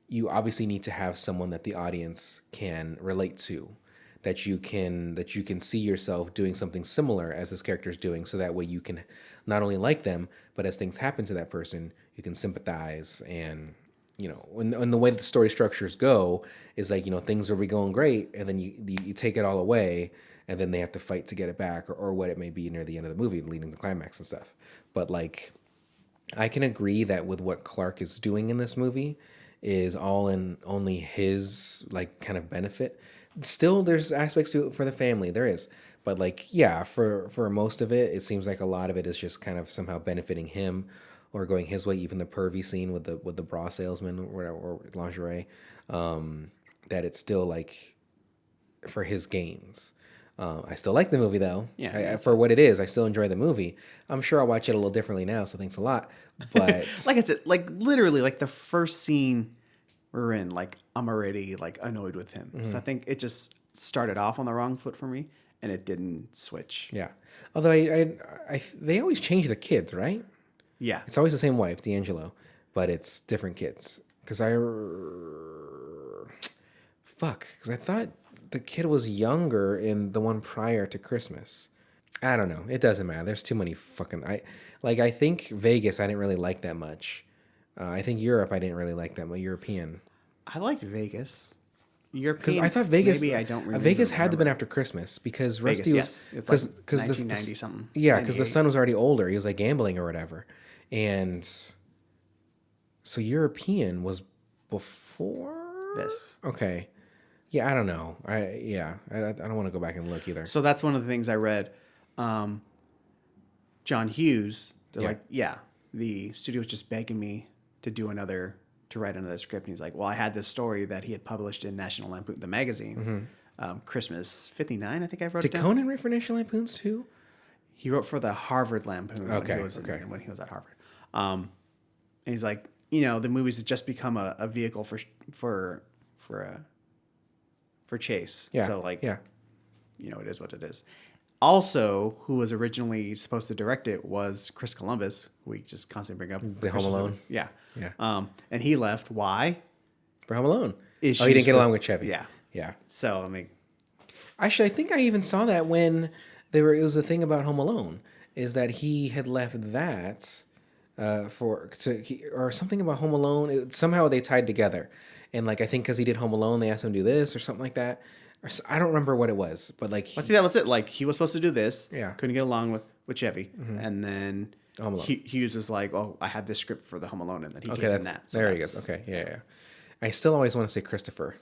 you obviously need to have someone that the audience can relate to, that you can see yourself doing something similar as this character is doing, so that way you can not only like them, but as things happen to that person, you can sympathize. And and the way that the story structures go is like, things will be going great, and then you take it all away, and then they have to fight to get it back, or what it may be near the end of the movie, leading to the climax and stuff. But like, I can agree that with what Clark is doing in this movie is all in only his like kind of benefit. Still, there's aspects to it for the family. There is. But like, yeah, for most of it, it seems like a lot of it is just kind of somehow benefiting him or going his way. Even the pervy scene with the bra salesman or whatever, or lingerie, that it's still like for his gains. I still like the movie though. Yeah, for what it is, I still enjoy the movie. I'm sure I'll watch it a little differently now, so thanks a lot. But like I said, like literally, like the first scene we're in, like I'm already like annoyed with him. So I think it just started off on the wrong foot for me, and it didn't switch. Yeah, although they always change the kids, right? Yeah, It's always the same wife, D'Angelo, but it's different kids. Because I thought the kid was younger in the one prior to Christmas. I don't know. It doesn't matter. There's too many fucking... I think Vegas I didn't really like that much. I think Europe I didn't really like that much. European. I liked Vegas. European. Because I thought Vegas... Maybe I don't remember. Vegas had to have been after Christmas because Rusty was... Yes. It's like 1990 something. Yeah, because the son was already older. He was like gambling or whatever. And so European was before this. Okay. Yeah, I don't know. I don't want to go back and look either. So that's one of the things I read. John Hughes, they're like, the studio was just begging me to write another script. And he's like, well, I had this story that he had published in National Lampoon, the magazine, Christmas '59, I think I wrote it down. Did Conan write for National Lampoons too? He wrote for the Harvard Lampoon when he was at Harvard. And he's like, the movies have just become a vehicle for Chase. Yeah. So like, it is what it is. Also, who was originally supposed to direct it was Chris Columbus, who we just constantly bring up. The Home Alone. Yeah. Yeah. And he left. Why? For Home Alone. Issues he didn't get along with Chevy. Yeah. Yeah. So, I mean. Actually, I think I even saw that when it was a thing about Home Alone, is that he had left that or something about Home Alone. Somehow they tied together. And like, I think because he did Home Alone, they asked him to do this or something like that. I don't remember what it was, but like... I think that was it. Like, he was supposed to do this. Yeah. Couldn't get along with Chevy. And then Home Alone. Hughes was like, oh, I have this script for the Home Alone. And then he gave him that. So there he goes. Okay, yeah. I still always want to say Christopher.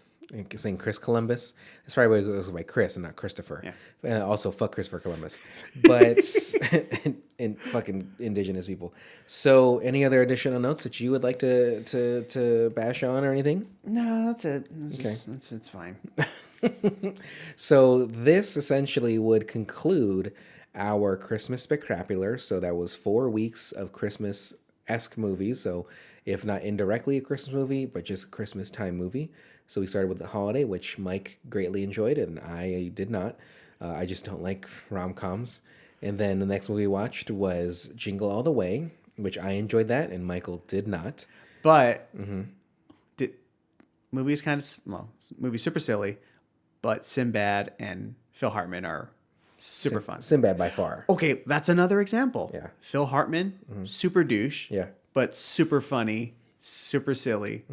saying Chris Columbus. That's probably why it goes by Chris and not Christopher. Yeah. Also, fuck Christopher Columbus. But and fucking indigenous people. So, any other additional notes that you would like to bash on or anything? No, that's it. It's fine. So this essentially would conclude our Christmas spectacular. So that was 4 weeks of Christmas-esque movies. So if not indirectly a Christmas movie, but just a Christmas time movie. So we started with The Holiday, which Mike greatly enjoyed, and I did not. I just don't like rom-coms. And then the next movie we watched was Jingle All the Way, which I enjoyed that, and Michael did not. But movie's super silly, but Sinbad and Phil Hartman are super fun. Sinbad by far. Okay, that's another example. Yeah. Phil Hartman, super douche. Yeah. But super funny, super silly.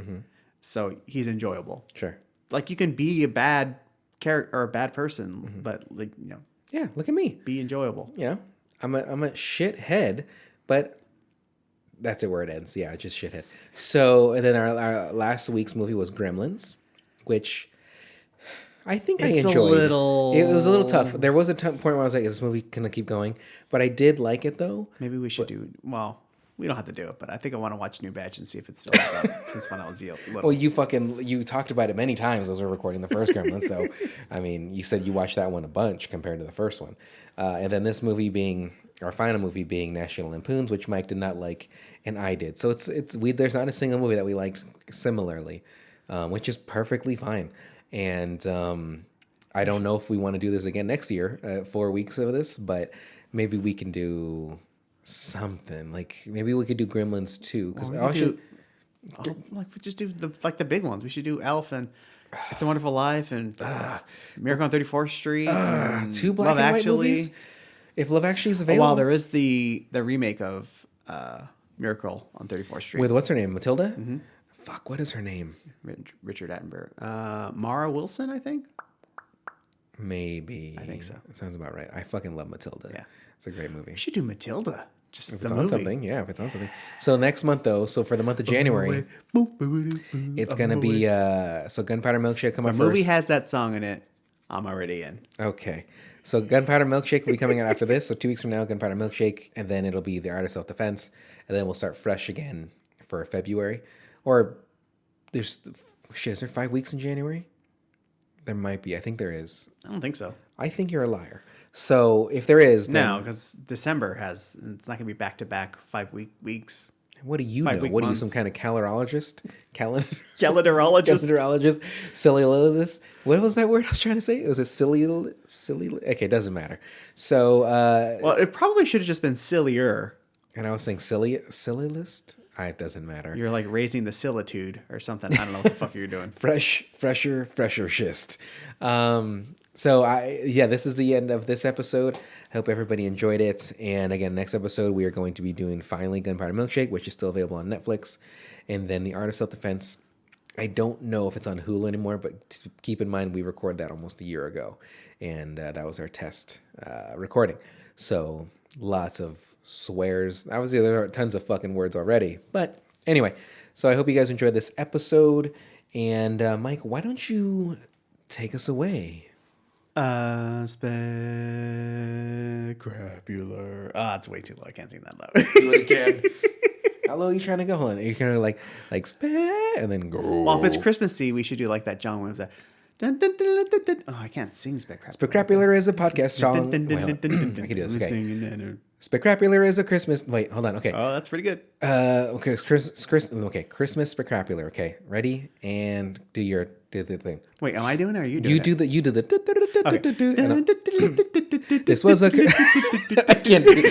So he's enjoyable. Sure. Like you can be a bad character or a bad person, but like, Yeah, look at me. be enjoyable. You know, I'm a shithead, but that's it where it ends. Yeah, just shithead. So, and then our last week's movie was Gremlins, which I think I enjoyed. It was a little tough. There was a point where I was like, is this movie gonna keep going? But I did like it though. Maybe we should we don't have to do it, but I think I want to watch New Batch and see if it still ends up since when I was little. Well, you talked about it many times as we were recording the first Gremlins. So, I mean, you said you watched that one a bunch compared to the first one. And then this movie being our final movie being National Lampoons, which Mike did not like and I did. So there's not a single movie that we liked similarly, which is perfectly fine. And I don't know if we want to do this again next year, 4 weeks of this, but maybe we can do something. Like maybe we could do Gremlins 2. Because we just do the big ones. We should do Elf and It's a Wonderful Life and Miracle on 34th Street. And two black Love and white Actually. movies. If Love Actually is available. Well, there is the remake of Miracle on 34th Street with what's her name? Matilda? Mm-hmm. Fuck, what is her name? Richard Attenborough. Mara Wilson, I think. Maybe. I think so. It sounds about right. I fucking love Matilda. Yeah. It's a great movie. We should do Matilda. Just if the it's movie. on something. Yeah, if it's on something. So next month, though, so for the month of January, it's going to be, so Gunpowder Milkshake come out first. The movie has that song in it. I'm already in. Okay. So Gunpowder Milkshake will be coming out after this. So 2 weeks from now, Gunpowder Milkshake. And then it'll be The Art of Self-Defense. And then we'll start fresh again for February. Or is there 5 weeks in January? There might be. I think there is. I don't think so. I think you're a liar. So if there is, then... No, because December it's not going to be back-to-back 5 weeks. What do you know? What are you, some kind of calendarologist? Calendarologist? Cellulologist? What was that word I was trying to say? It was a silly... Okay, it doesn't matter. So... well, it probably should have just been sillier. And I was saying silliest? It doesn't matter. You're like raising the silitude or something. I don't know what the fuck you're doing. fresher schist. So this is the end of this episode. I hope everybody enjoyed it. And again, next episode, we are going to be doing finally Gunpowder Milkshake, which is still available on Netflix. And then The Art of Self-Defense. I don't know if it's on Hulu anymore, but keep in mind, we recorded that almost a year ago. And that was our test recording. So lots of swears. Obviously, there are tons of fucking words already. But anyway, so I hope you guys enjoyed this episode. And Mike, why don't you take us away? Specrapular. It's way too low. I can't sing that low. Do it again. How low are you trying to go? Hold on. Are you kind of like and then go? Well, if it's Christmassy, we should do like that John Williams. Dun, dun, dun, dun, dun, dun. Oh, I can't sing Specrapular. Specrapular is a podcast song. I can do this. Okay. Specrapular is a Christmas. Wait, hold on. Okay. Oh, that's pretty good. Okay. Christmas Specrapular. Okay. Ready? And do the thing. Wait, am I doing it or are you doing it? You do the. This was a. I can't do.